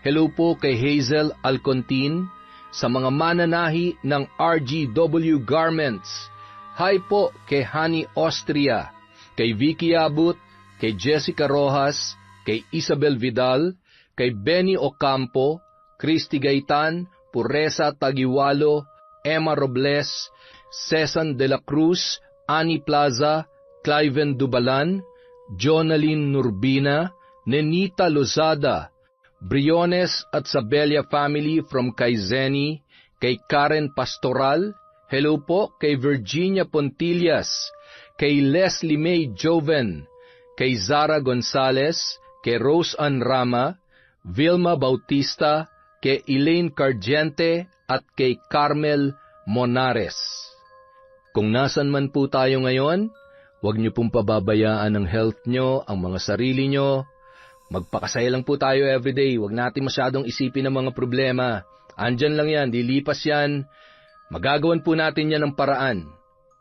Hello po kay Hazel Alcontin sa mga mananahi ng RGW Garments. Hi po kay Honey Austria, kay Vicky Abut, kay Jessica Rojas, kay Isabel Vidal, kay Benny Ocampo, Christy Gaitan, Puresa Tagiwalo, Emma Robles, Cesan de la Cruz, Annie Plaza, Cliven Dubalan, Jonaline Nurbina, Nenita Lozada, Briones at Sabelia family from kay Zeni, kay Karen Pastoral. Hello po kay Virginia Pontillas, kay Leslie May Joven, kay Zara Gonzales, kay Rose Ann Rama, Vilma Bautista, kay Elaine Cargente at kay Carmel Monares. Kung nasan man po tayo ngayon, huwag niyo pong pababayaan ang health niyo, ang mga sarili niyo. Magpakasaya lang po tayo everyday, huwag natin masyadong isipin ang mga problema. Andyan lang yan, dilipas yan. Magagawan po natin yan ng paraan.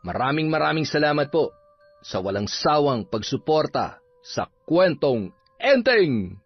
Maraming salamat po sa walang sawang pagsuporta sa Kwentong Enteng!